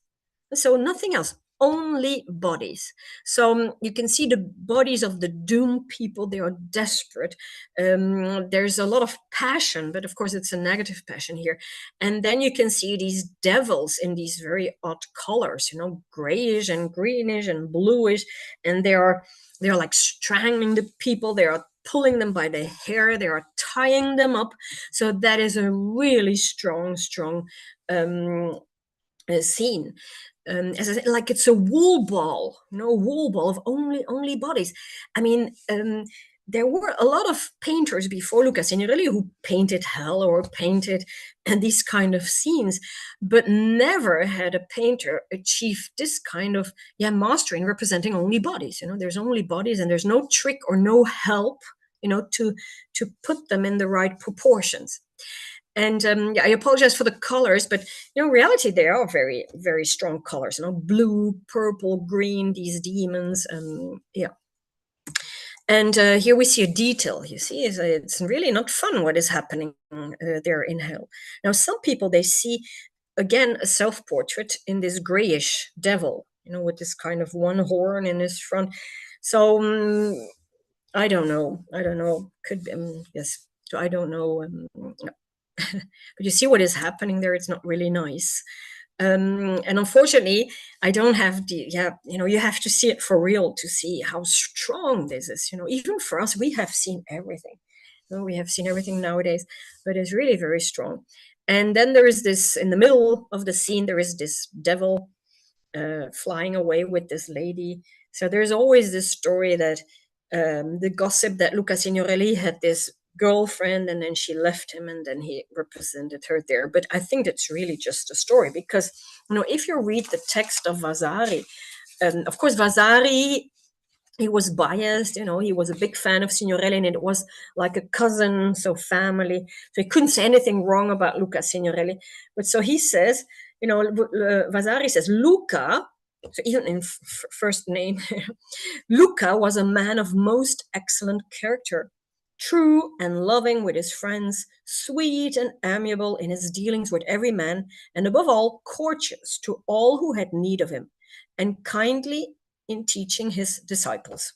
So nothing else, only bodies. So you can see the bodies of the doomed people. They are desperate. There's a lot of passion, but of course it's a negative passion here. And then you can see these devils in these very odd colors, grayish and greenish and bluish, and they're like strangling the people. They are pulling them by the hair. They are tying them up. So that is a really strong scene. As I said, like it's a wool ball, wool ball of only bodies. I mean, there were a lot of painters before Luca Signorelli who painted hell or painted these kind of scenes, but never had a painter achieve this kind of mastery in representing only bodies. There's only bodies, and there's no trick or no help, to put them in the right proportions. And I apologize for the colors, but in reality, they are very, very strong colors. Blue, purple, green. These demons. And here we see a detail. You see, it's really not fun what is happening there in hell. Now, some people, they see again a self-portrait in this grayish devil, with this kind of one horn in his front. So I don't know. Could be, yes. So I don't know. But you see what is happening there. It's not really nice. And unfortunately, I don't have you have to see it for real to see how strong this is. Even for us, we have seen everything. We have seen everything nowadays, but it's really very strong. And then there is this, in the middle of the scene, there is this devil flying away with this lady. So there's always this story that the gossip that Luca Signorelli had this girlfriend, and then she left him, and then he represented her there. But I think that's really just a story, because if you read the text of Vasari, of course Vasari, he was biased, he was a big fan of Signorelli, and it was like a cousin, so family. So he couldn't say anything wrong about Luca Signorelli. But so he says, Vasari says, Luca, so even in first name, Luca was a man of most excellent character, true and loving with his friends, sweet and amiable in his dealings with every man, and above all, courteous to all who had need of him, and kindly in teaching his disciples.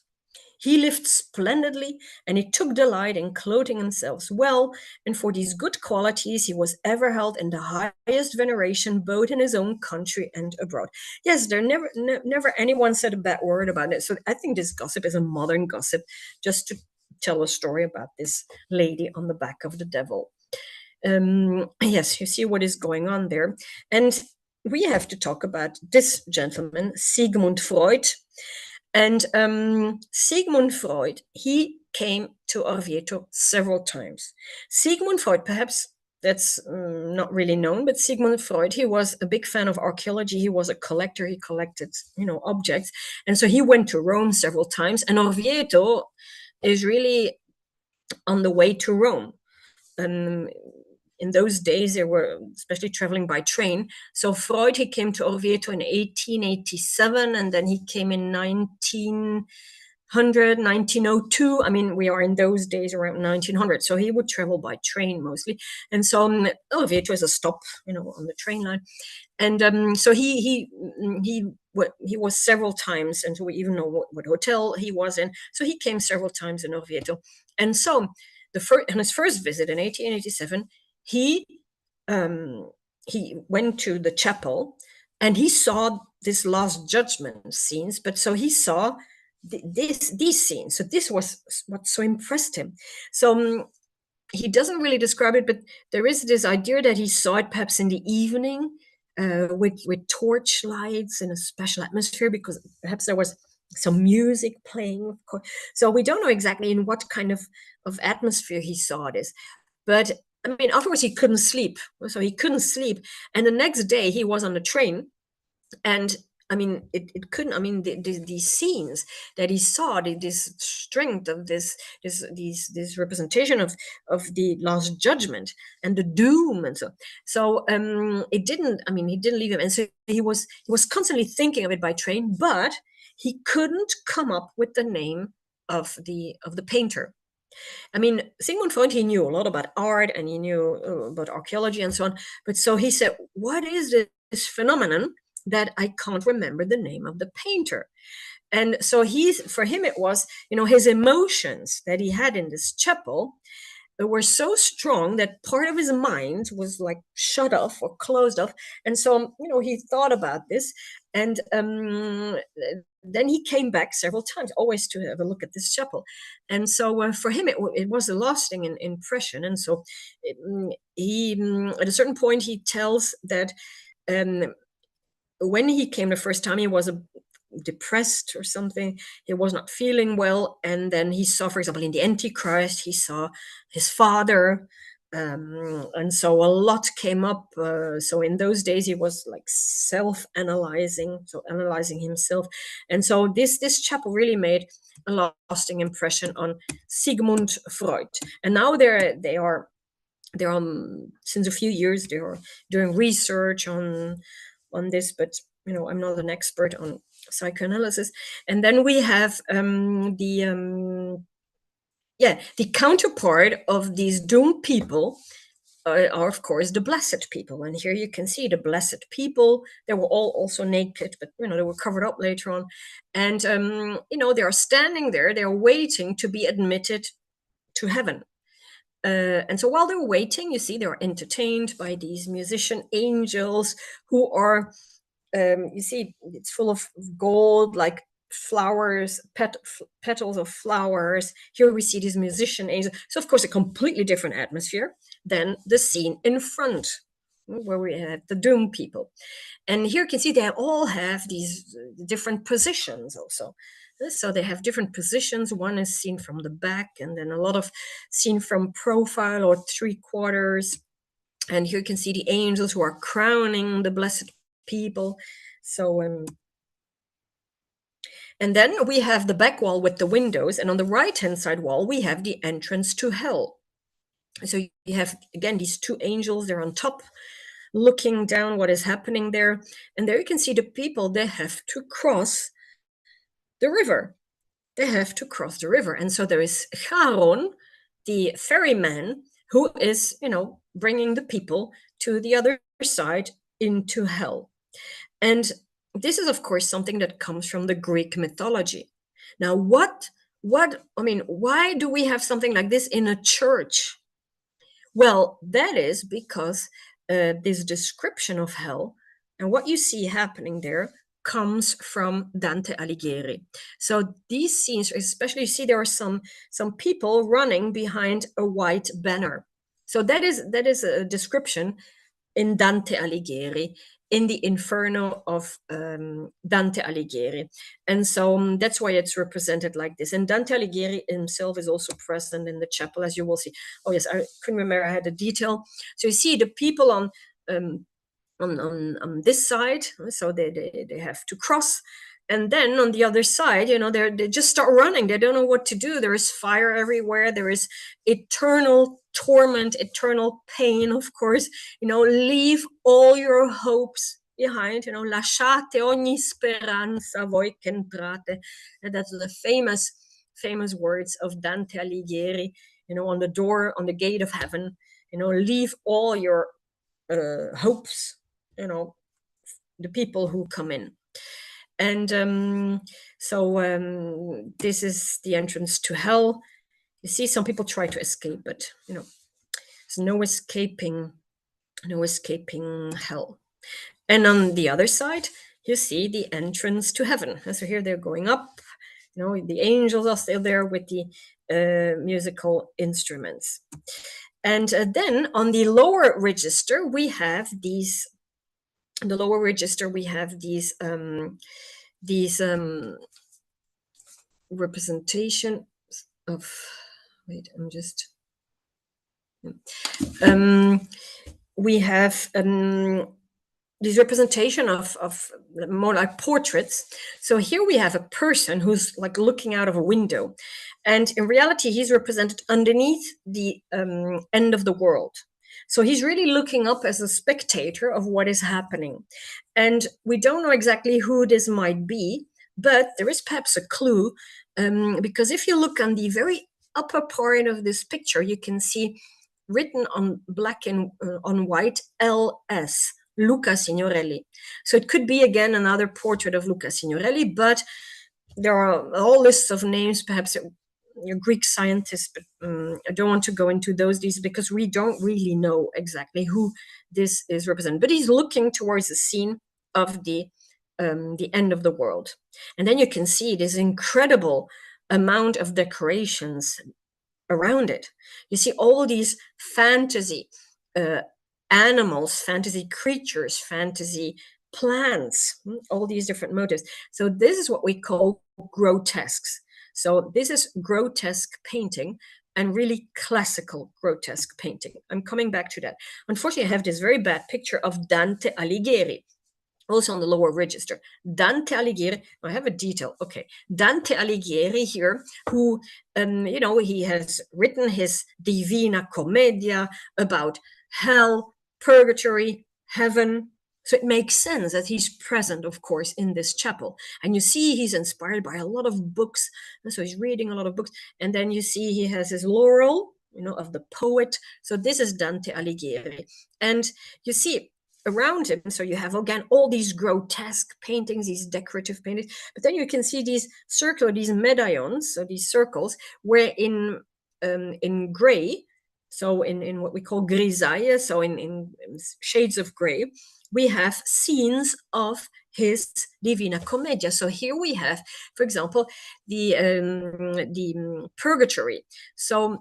He lived splendidly, and he took delight in clothing himself well, and for these good qualities he was ever held in the highest veneration, both in his own country and abroad. Yes, there never anyone said a bad word about it. So I think this gossip is a modern gossip, just to tell a story about this lady on the back of the devil. Yes, you see what is going on there. And we have to talk about this gentleman, Sigmund Freud. And Sigmund Freud, he came to Orvieto several times. Sigmund Freud, perhaps that's not really known, but Sigmund Freud, he was a big fan of archaeology. He was a collector. He collected, objects. And so he went to Rome several times. And Orvieto is really on the way to Rome. In those days, they were especially traveling by train. So Freud, he came to Orvieto in 1887, and then he came in 1902. I mean, we are in those days around 1900. So he would travel by train mostly. And so Orvieto is a stop, on the train line. And so he was several times, and so we even know what hotel he was in. So he came several times in Orvieto. And so on his first visit in 1887, he went to the chapel, and he saw this Last Judgment scenes. But so he saw these scenes. So this was what so impressed him. So he doesn't really describe it, but there is this idea that he saw it perhaps in the evening with torch lights in a special atmosphere, because perhaps there was some music playing, of course. So we don't know exactly in what kind of atmosphere he saw this. But I mean, afterwards he couldn't sleep. So he couldn't sleep. And the next day he was on the train, and I mean, it couldn't. I mean, these scenes that he saw, this strength of this representation of the Last Judgment and the doom, and so it didn't. I mean, he didn't leave him, and so he was constantly thinking of it by train, but he couldn't come up with the name of the painter. I mean, Sigmund Freud, he knew a lot about art, and he knew about archaeology and so on. But so he said, what is this phenomenon that I can't remember the name of the painter. And so for him, it was, his emotions that he had in this chapel were so strong that part of his mind was like shut off or closed off. And so, he thought about this. And then he came back several times, always to have a look at this chapel. And so for him, it was a lasting impression. And so he, at a certain point, he tells that when he came the first time, he was depressed or something. He was not feeling well. And then he saw, for example, in the Antichrist, he saw his father. And so a lot came up. So in those days, he was like self-analyzing, so analyzing himself. And so this chapel really made a lasting impression on Sigmund Freud. And now they are since a few years, they are doing research on this, but I'm not an expert on psychoanalysis. And then we have the counterpart of these doomed people are, of course, the blessed people. And here you can see the blessed people. They were all also naked, but they were covered up later on. And they are standing there. They are waiting to be admitted to heaven. And so while they're waiting, you see, they're entertained by these musician angels who are, you see, it's full of gold, like flowers, petals of flowers. Here we see these musician angels. So, of course, a completely different atmosphere than the scene in front, where we had the doomed people. And here you can see they all have these different positions also. So they have different positions. One is seen from the back, and then a lot of seen from profile or 3/4. And here you can see the angels who are crowning the blessed people. So, and then we have the back wall with the windows, and on the right-hand side wall, we have the entrance to hell. So you have, again, these two angels, they're on top, looking down what is happening there. And there you can see the people, they have to cross the river. They have to cross the river. And so there is Charon, the ferryman, who is, bringing the people to the other side into hell. And this is, of course, something that comes from the Greek mythology. Now, why do we have something like this in a church? Well, that is because this description of hell and what you see happening there comes from Dante Alighieri. So these scenes, especially, you see there are some people running behind a white banner. So that is a description in Dante Alighieri, in the Inferno of Dante Alighieri. And so that's why it's represented like this. And Dante Alighieri himself is also present in the chapel, as you will see. Oh yes, I couldn't remember, I had the detail. So you see the people on this side, so they have to cross. And then on the other side, they just start running. They don't know what to do. There is fire everywhere. There is eternal torment, eternal pain, of course. Leave all your hopes behind. Lasciate ogni speranza voi che entrate. And that's the famous words of Dante Alighieri, on the door, on the gate of heaven. Leave all your hopes, the people who come in. And so this is the entrance to hell. You see, some people try to escape, but there's no escaping hell. And on the other side, you see the entrance to heaven. And so here they're going up. The angels are still there with the musical instruments. And then on the lower register, we have these. In the lower register, we have these representation of. Wait, I'm just. We have this representation of more like portraits. So here we have a person who's like looking out of a window, and in reality, he's represented underneath the end of the world. So he's really looking up as a spectator of what is happening. And we don't know exactly who this might be, but there is perhaps a clue, because if you look on the very upper part of this picture, you can see written on black and on white, LS, Luca Signorelli. So it could be, again, another portrait of Luca Signorelli, but there are a whole list of names, perhaps you're Greek scientists, but I don't want to go into those details because we don't really know exactly who this is representing. But he's looking towards the scene of the end of the world. And then you can see this incredible amount of decorations around it. You see all these fantasy animals, fantasy creatures, fantasy plants, all these different motifs. So this is what we call grotesques. So this is grotesque painting, and really classical grotesque painting. I'm coming back to that. Unfortunately, I have this very bad picture of Dante Alighieri, also on the lower register. Dante Alighieri, I have a detail, okay. Dante Alighieri here, who, he has written his Divina Commedia about hell, purgatory, heaven. So it makes sense that he's present, of course, in this chapel. And you see he's inspired by a lot of books. And so he's reading a lot of books. And then you see he has his laurel, of the poet. So this is Dante Alighieri. And you see around him, so you have, again, all these grotesque paintings, these decorative paintings. But then you can see these circular, these medallions, so these circles, where in gray, so in what we call grisaille, so in shades of gray, we have scenes of his Divina Commedia. So here we have, for example, the purgatory. So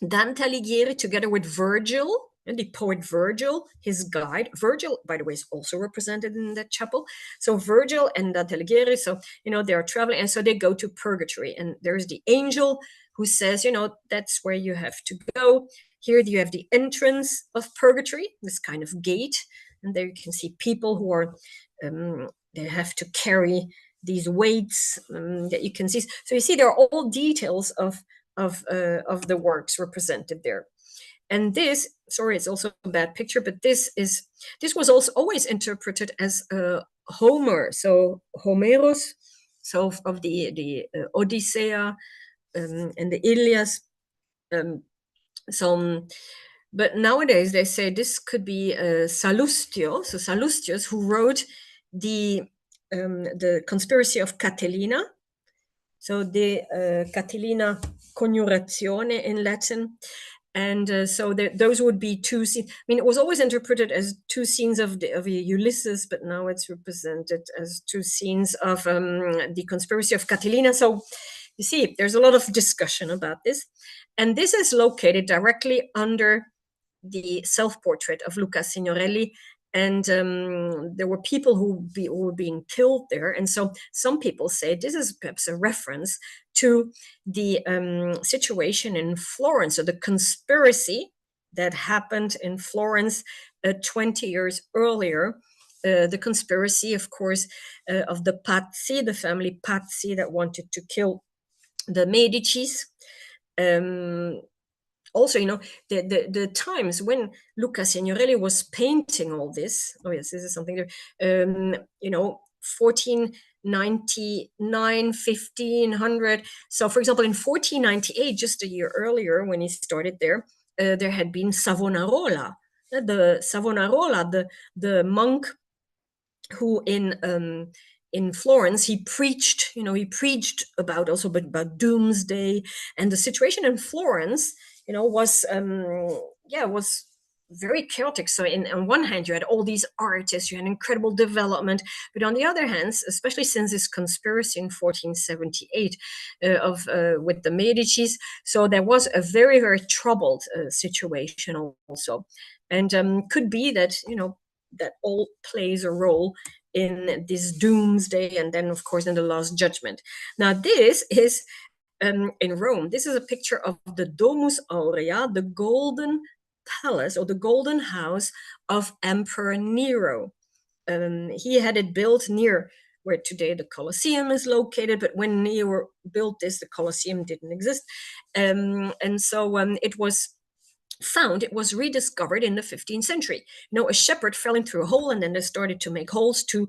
Dante Alighieri, together with Virgil, and the poet Virgil, his guide. Virgil, by the way, is also represented in that chapel. So Virgil and Dante Alighieri, so, they are traveling, and so they go to purgatory. And there's the angel who says, that's where you have to go. Here you have the entrance of purgatory, this kind of gate. And there you can see people who are, they have to carry these weights that you can see. So you see there are all details of the works represented there. And this, sorry, it's also a bad picture, but this was also always interpreted as Homer, so Homeros, so of the Odyssea and the Ilias. But nowadays they say this could be Salustio, so Salustius, who wrote the Conspiracy of Catilina. So the Catilina Coniurazione in Latin. And so those would be two scenes. I mean, it was always interpreted as two scenes of Ulysses, but now it's represented as two scenes of the Conspiracy of Catilina. So you see, there's a lot of discussion about this. And this is located directly under the self-portrait of Luca Signorelli. And there were people who were being killed there. And so some people say this is perhaps a reference to the situation in Florence, or the conspiracy that happened in Florence 20 years earlier. The conspiracy, of course, of the Pazzi, the family Pazzi that wanted to kill the Medicis. Also, the times when Luca Signorelli was painting all this. Oh yes, this is something there. 1499, 1500. So, for example, in 1498, just a year earlier, when he started there had been Savonarola. The monk who in Florence, he preached about doomsday, and the situation in Florence, was very chaotic. So on one hand, you had all these artists, you had incredible development, but on the other hand, especially since this conspiracy in 1478 with the Medicis, so there was a very, very troubled situation also, and could be that that all plays a role in this doomsday, and then of course in the last judgment. Now this is in Rome. This is a picture of the Domus Aurea, the golden palace or the golden house of Emperor Nero. He had it built near where today the Colosseum is located, but when Nero built this, the Colosseum didn't exist. And so it was rediscovered in the 15th century. A shepherd fell into a hole, and then they started to make holes to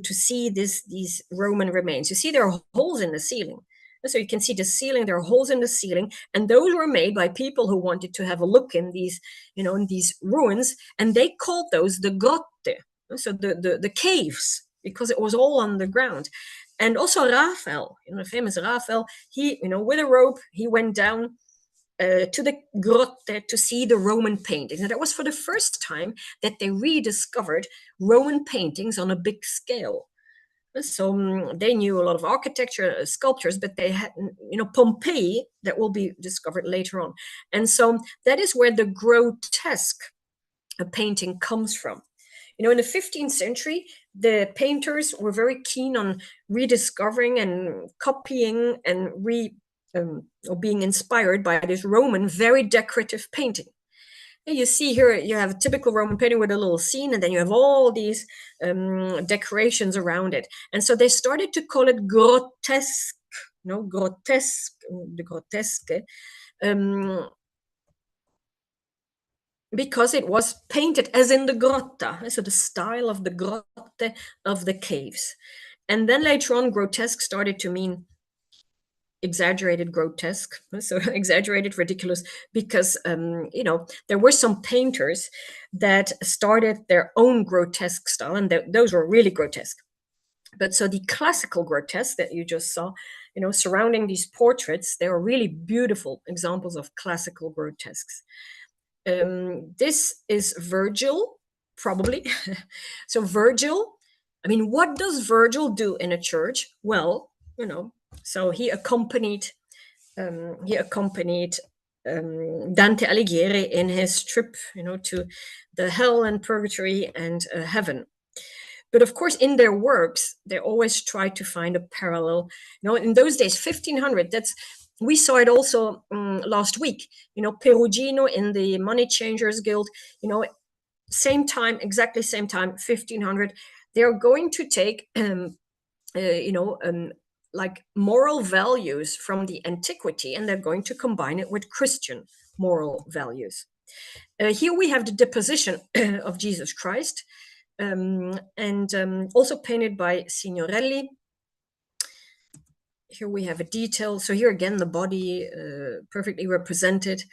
see these Roman remains. You see, there are holes in the ceiling. And so you can see the ceiling, there are holes in the ceiling, and those were made by people who wanted to have a look in these, in these ruins, and they called those the grotte, so the caves, because it was all underground. And also Raphael, the famous Raphael, he, with a rope, he went down to the grotte to see the Roman paintings. And that was for the first time that they rediscovered Roman paintings on a big scale. So they knew a lot of architecture, sculptures, but they had, Pompeii, that will be discovered later on. And so that is where the grotesque painting comes from. In the 15th century, the painters were very keen on rediscovering and copying and being inspired by this Roman, very decorative painting. And you see here, you have a typical Roman painting with a little scene, and then you have all these decorations around it. And so they started to call it grotesque, grotesque, the grotesque, because it was painted as in the grotta, so the style of the grotte, of the caves. And then later on, grotesque started to mean exaggerated, grotesque, so exaggerated, ridiculous, because there were some painters that started their own grotesque style, and those were really grotesque. But so the classical grotesque that you just saw, surrounding these portraits, they were really beautiful examples of classical grotesques. This is Virgil, probably. So Virgil, what does Virgil do in a church? Well, so he accompanied Dante Alighieri in his trip, to the hell and purgatory and heaven. But of course, in their works, they always try to find a parallel. In those days, 1500, we saw it also last week. Perugino in the Money Changers Guild, same time, exactly same time, 1500. They're going to take, like moral values from the antiquity, and they're going to combine it with Christian moral values. Here we have the deposition of Jesus Christ, and also painted by Signorelli. Here we have a detail. So here again, the body perfectly represented.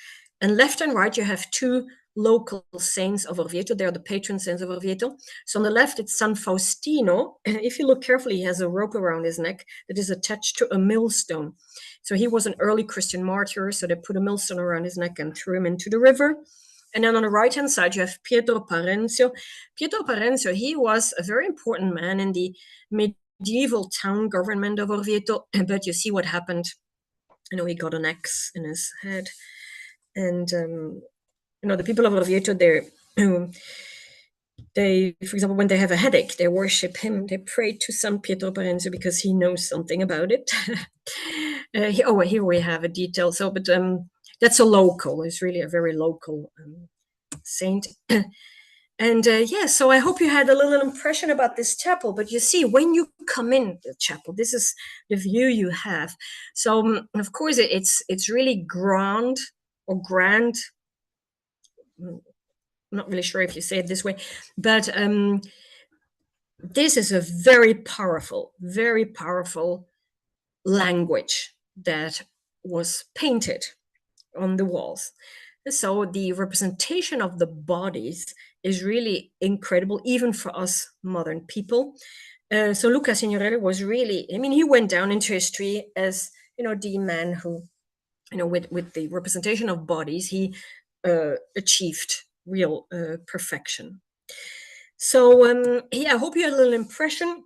And left and right, you have two local saints of Orvieto. They are the patron saints of Orvieto. So on the left, it's San Faustino. If you look carefully, he has a rope around his neck that is attached to a millstone. So he was an early Christian martyr. So they put a millstone around his neck and threw him into the river. And then on the right-hand side, you have Pietro Parenzo. Pietro Parenzo, he was a very important man in the medieval town government of Orvieto. But you see what happened. He got an axe in his head. And the people of Orvieto, they, for example, when they have a headache, they worship him. They pray to San Pietro Parenzo because he knows something about it. Here we have a detail. So, but that's a local. It's really a very local saint. And so I hope you had a little impression about this chapel. But you see, when you come in the chapel, this is the view you have. So, of course, it's really grand. I'm not really sure if you say it this way, but this is a very powerful language that was painted on the walls. So the representation of the bodies is really incredible, even for us modern people. So Luca Signorelli was really, he went down into history as, the man who, with the representation of bodies, he achieved real perfection. So I hope you had a little impression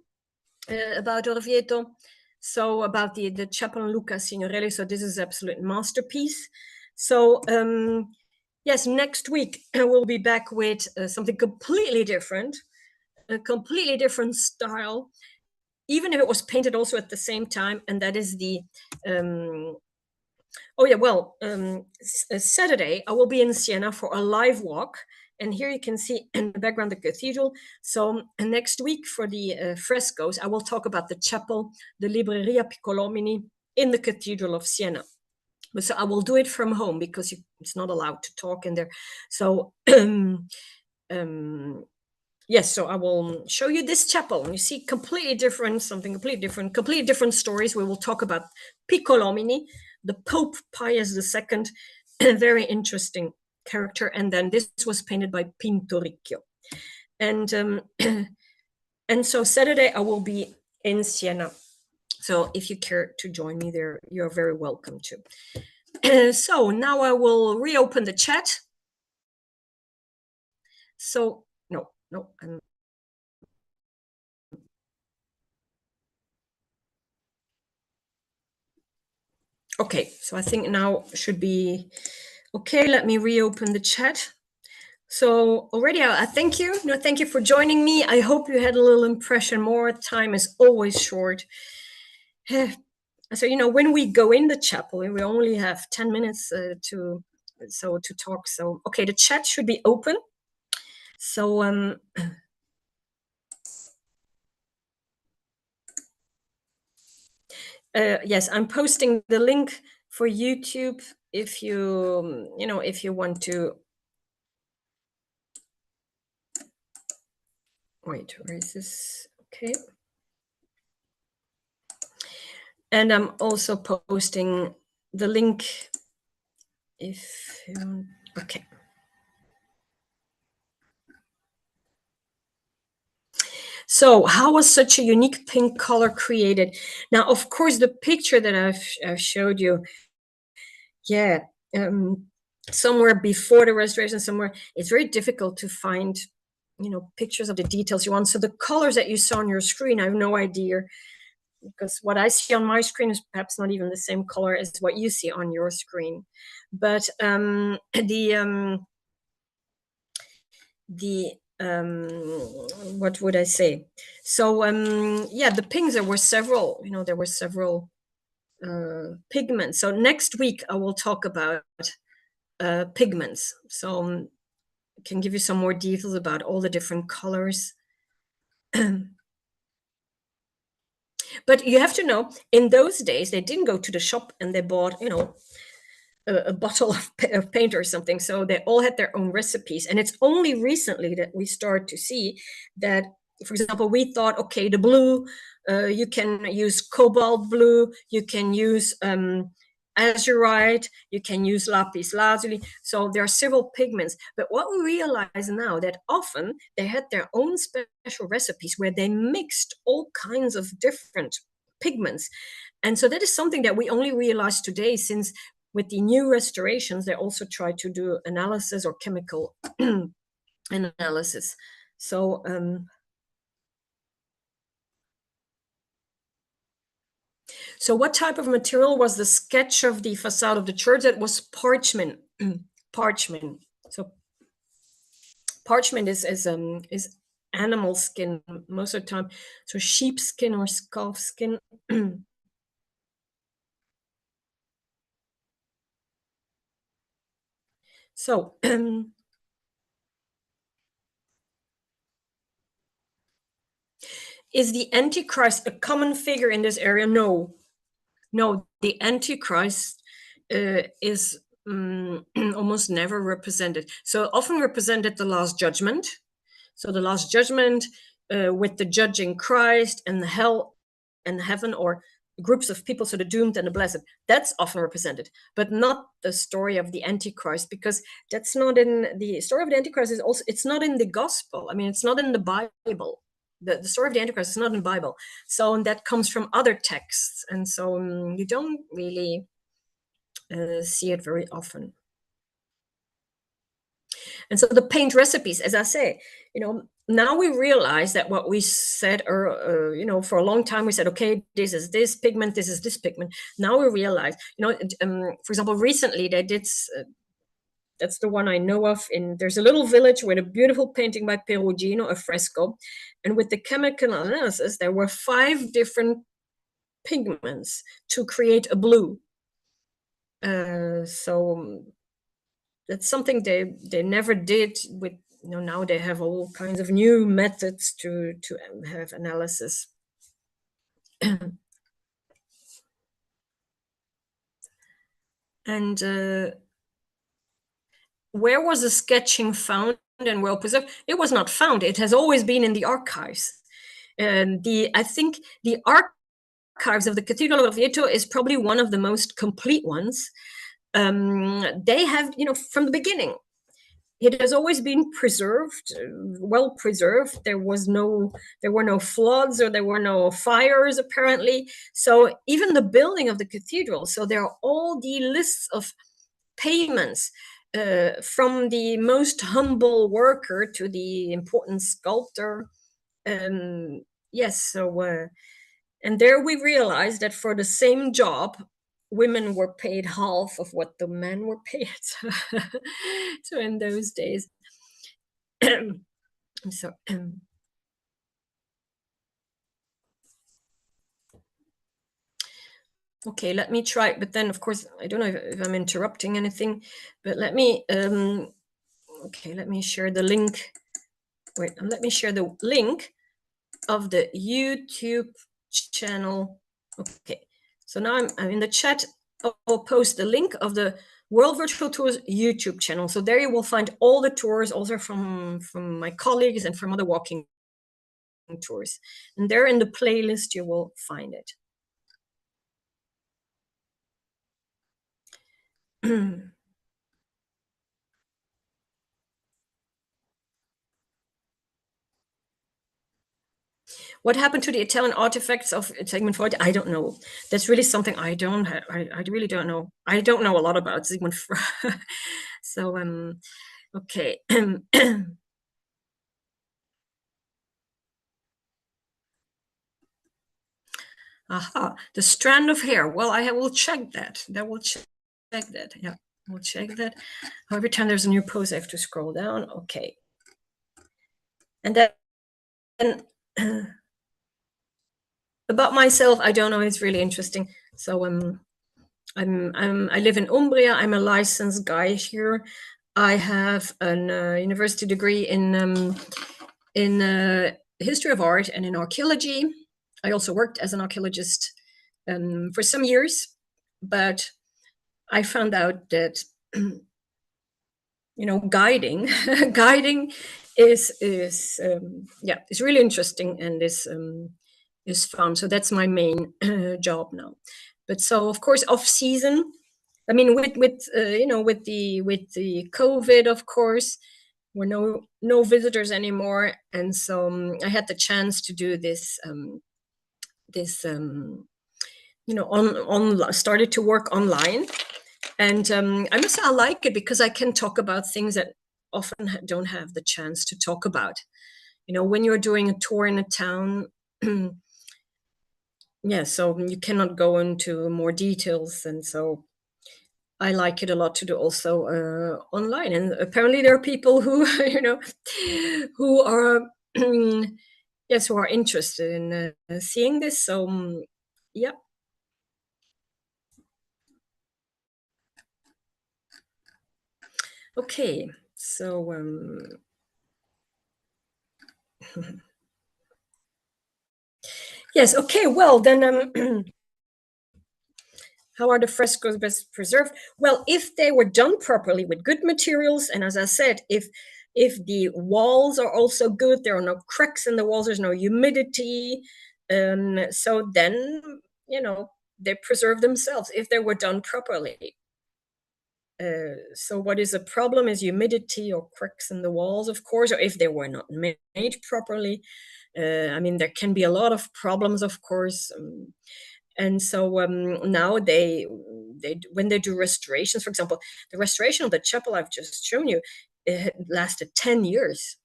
about Orvieto. So about the chapel on Luca Signorelli. So this is an absolute masterpiece. So yes, next week we'll be back with something completely different, a completely different style, even if it was painted also at the same time, and that is the Saturday, I will be in Siena for a live walk. And here you can see in the background the cathedral. So next week for the frescoes, I will talk about the chapel, the Libreria Piccolomini in the Cathedral of Siena. So I will do it from home because it's not allowed to talk in there. So Yes, so I will show you this chapel. You see, completely different, something completely different stories. We will talk about Piccolomini, the Pope Pius II, a very interesting character. And then this was painted by Pinturicchio. And and so Saturday I will be in Siena. So if you care to join me there, you're very welcome to. So now I will reopen the chat. So no, okay, so I think now should be okay. Let me reopen the chat. So already I thank you. Thank you for joining me. I hope you had a little impression more. Time is always short. So when we go in the chapel, we only have 10 minutes to talk. So okay, the chat should be open. So yes, I'm posting the link for YouTube if if you want to. Wait, where is this? Okay. And I'm also posting the link if you, okay. So how was such a unique pink color created? Now, of course, the picture that I've showed you, yeah, somewhere before the restoration, somewhere, it's very difficult to find, pictures of the details you want. So the colors that you saw on your screen, I have no idea, because what I see on my screen is perhaps not even the same color as what you see on your screen. But the what would I say? So yeah, the pinks, there were several, pigments. So next week I will talk about pigments. So I can give you some more details about all the different colors. But you have to know, in those days, they didn't go to the shop and they bought, a bottle of paint or something. So they all had their own recipes. And it's only recently that we start to see that, for example, we thought, okay, the blue, you can use cobalt blue, you can use azurite, you can use lapis lazuli. So there are several pigments. But what we realize now, that often they had their own special recipes where they mixed all kinds of different pigments. And so that is something that we only realize today, since with the new restorations, they also try to do analysis or chemical analysis. So so what type of material was the sketch of the facade of the church? That was parchment. Parchment. So parchment is animal skin most of the time. So sheepskin or calf skin. So is the Antichrist a common figure in this area? No, the Antichrist is almost never represented. So often represented the Last Judgment. So the Last Judgment with the judging Christ and the hell and heaven, or groups of people, so the doomed and the blessed. That's often represented, but not the story of the Antichrist, because that's not in the story of the Antichrist. Is also, it's not in the gospel. I mean, it's not in the Bible. The story of the Antichrist is not in the Bible. So that comes from other texts. And so you don't really see it very often. And so the paint recipes, as I say, now we realize that what we said, or for a long time we said, okay, this is this pigment, this is this pigment. Now we realize, for example, recently they did. That's the one I know of. There's a little village with a beautiful painting by Perugino, a fresco, and with the chemical analysis, there were 5 different pigments to create a blue. So that's something they never did with. Now they have all kinds of new methods to have analysis. And where was the sketching found? and well preserved. It was not found. It has always been in the archives. And I think the archives of the Cathedral of Orvieto is probably one of the most complete ones. They have, from the beginning, it has always been preserved, well preserved. There were no floods, or there were no fires, apparently. So even the building of the cathedral, so there are all the lists of payments, from the most humble worker to the important sculptor. Yes, so and there we realized that for the same job, women were paid half of what the men were paid. So in those days. So okay, let me try. But then, of course, I don't know if I'm interrupting anything. But let me okay, let me share the link. Wait, let me share the link of the YouTube channel. Okay, so now I'm in the chat. I'll post the link of the World Virtual Tours YouTube channel. So there you will find all the tours, also from my colleagues and from other walking tours. And there in the playlist, you will find it. What happened to the Italian artifacts of Sigmund Freud? I don't know. That's really something I don't have. I really don't know. I don't know a lot about Sigmund Freud. So, okay. Aha, the strand of hair. Well, I will check that. Will check that. Yeah, we'll check that. Every time there's a new post, I have to scroll down. Okay. And then about myself, I don't know. It's really interesting. So I live in Umbria. I'm a licensed guide here. I have a university degree in history of art and in archaeology. I also worked as an archaeologist for some years, but I found out that guiding is really interesting and is fun. So that's my main job now. But so of course off season, I mean with the COVID, of course, were no visitors anymore, and so I had the chance to do this started to work online. And I must say I like it because I can talk about things that often don't have the chance to talk about. When you're doing a tour in a town, yeah, so you cannot go into more details. And so I like it a lot to do also online. And apparently there are people who, who are, yes, who are interested in seeing this. So, yeah. Okay, so yes, okay, well then how are the frescoes best preserved? Well, if they were done properly with good materials, and as I said, if the walls are also good, there are no cracks in the walls, there's no humidity, so then they preserve themselves if they were done properly. So what is a problem is humidity or cracks in the walls, of course, or if they were not made properly. I mean, there can be a lot of problems, of course. And so now they when they do restorations, for example, the restoration of the chapel I've just shown you, it lasted 10 years.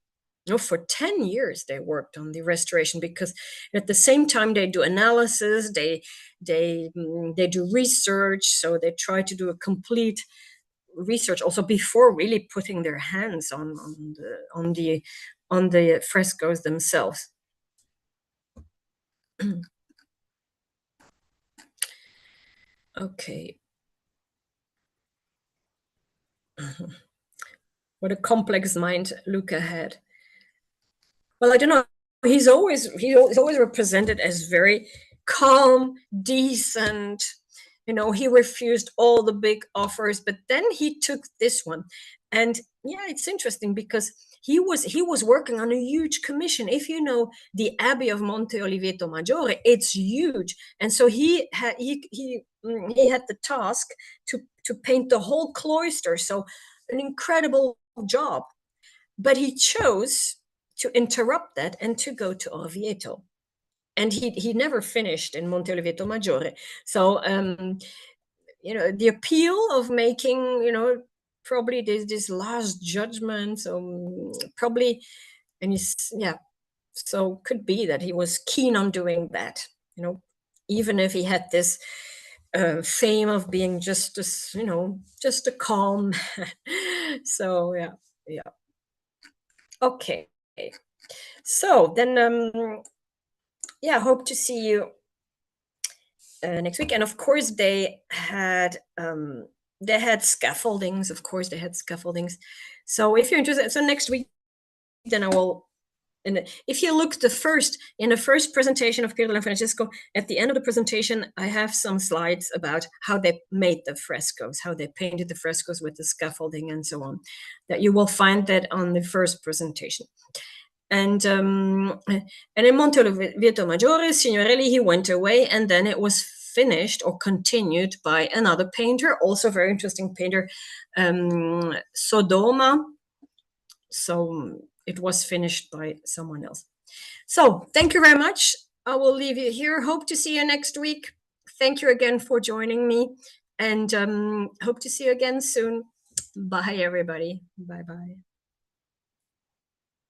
For 10 years they worked on the restoration, because at the same time they do analysis, they do research, so they try to do a complete research also before really putting their hands on the frescoes themselves. Okay. What a complex mind Luca had. Well, I don't know. He's always represented as very calm, decent. He refused all the big offers, but then he took this one. And yeah, it's interesting because he was working on a huge commission. If you know the Abbey of Monte Oliveto Maggiore, it's huge. And so he had the task to paint the whole cloister. So an incredible job. But he chose to interrupt that and to go to Orvieto. And he never finished in Monte Oliveto Maggiore. So the appeal of making, probably this last judgment. So probably, and so could be that he was keen on doing that, even if he had this fame of being just a calm man. So yeah. Okay. So then, hope to see you next week. And of course, they had scaffoldings. Of course, they had scaffoldings. So if you're interested, so next week, then I will. And if you look in the first presentation of Piero and Francesco, at the end of the presentation, I have some slides about how they made the frescoes, how they painted the frescoes with the scaffolding and so on. That you will find that on the first presentation. And in Monte Oliveto Maggiore, Signorelli, he went away, and then it was finished or continued by another painter, also very interesting painter, Sodoma. So it was finished by someone else. So thank you very much. I will leave you here. Hope to see you next week. Thank you again for joining me, and hope to see you again soon. Bye, everybody. Bye-bye.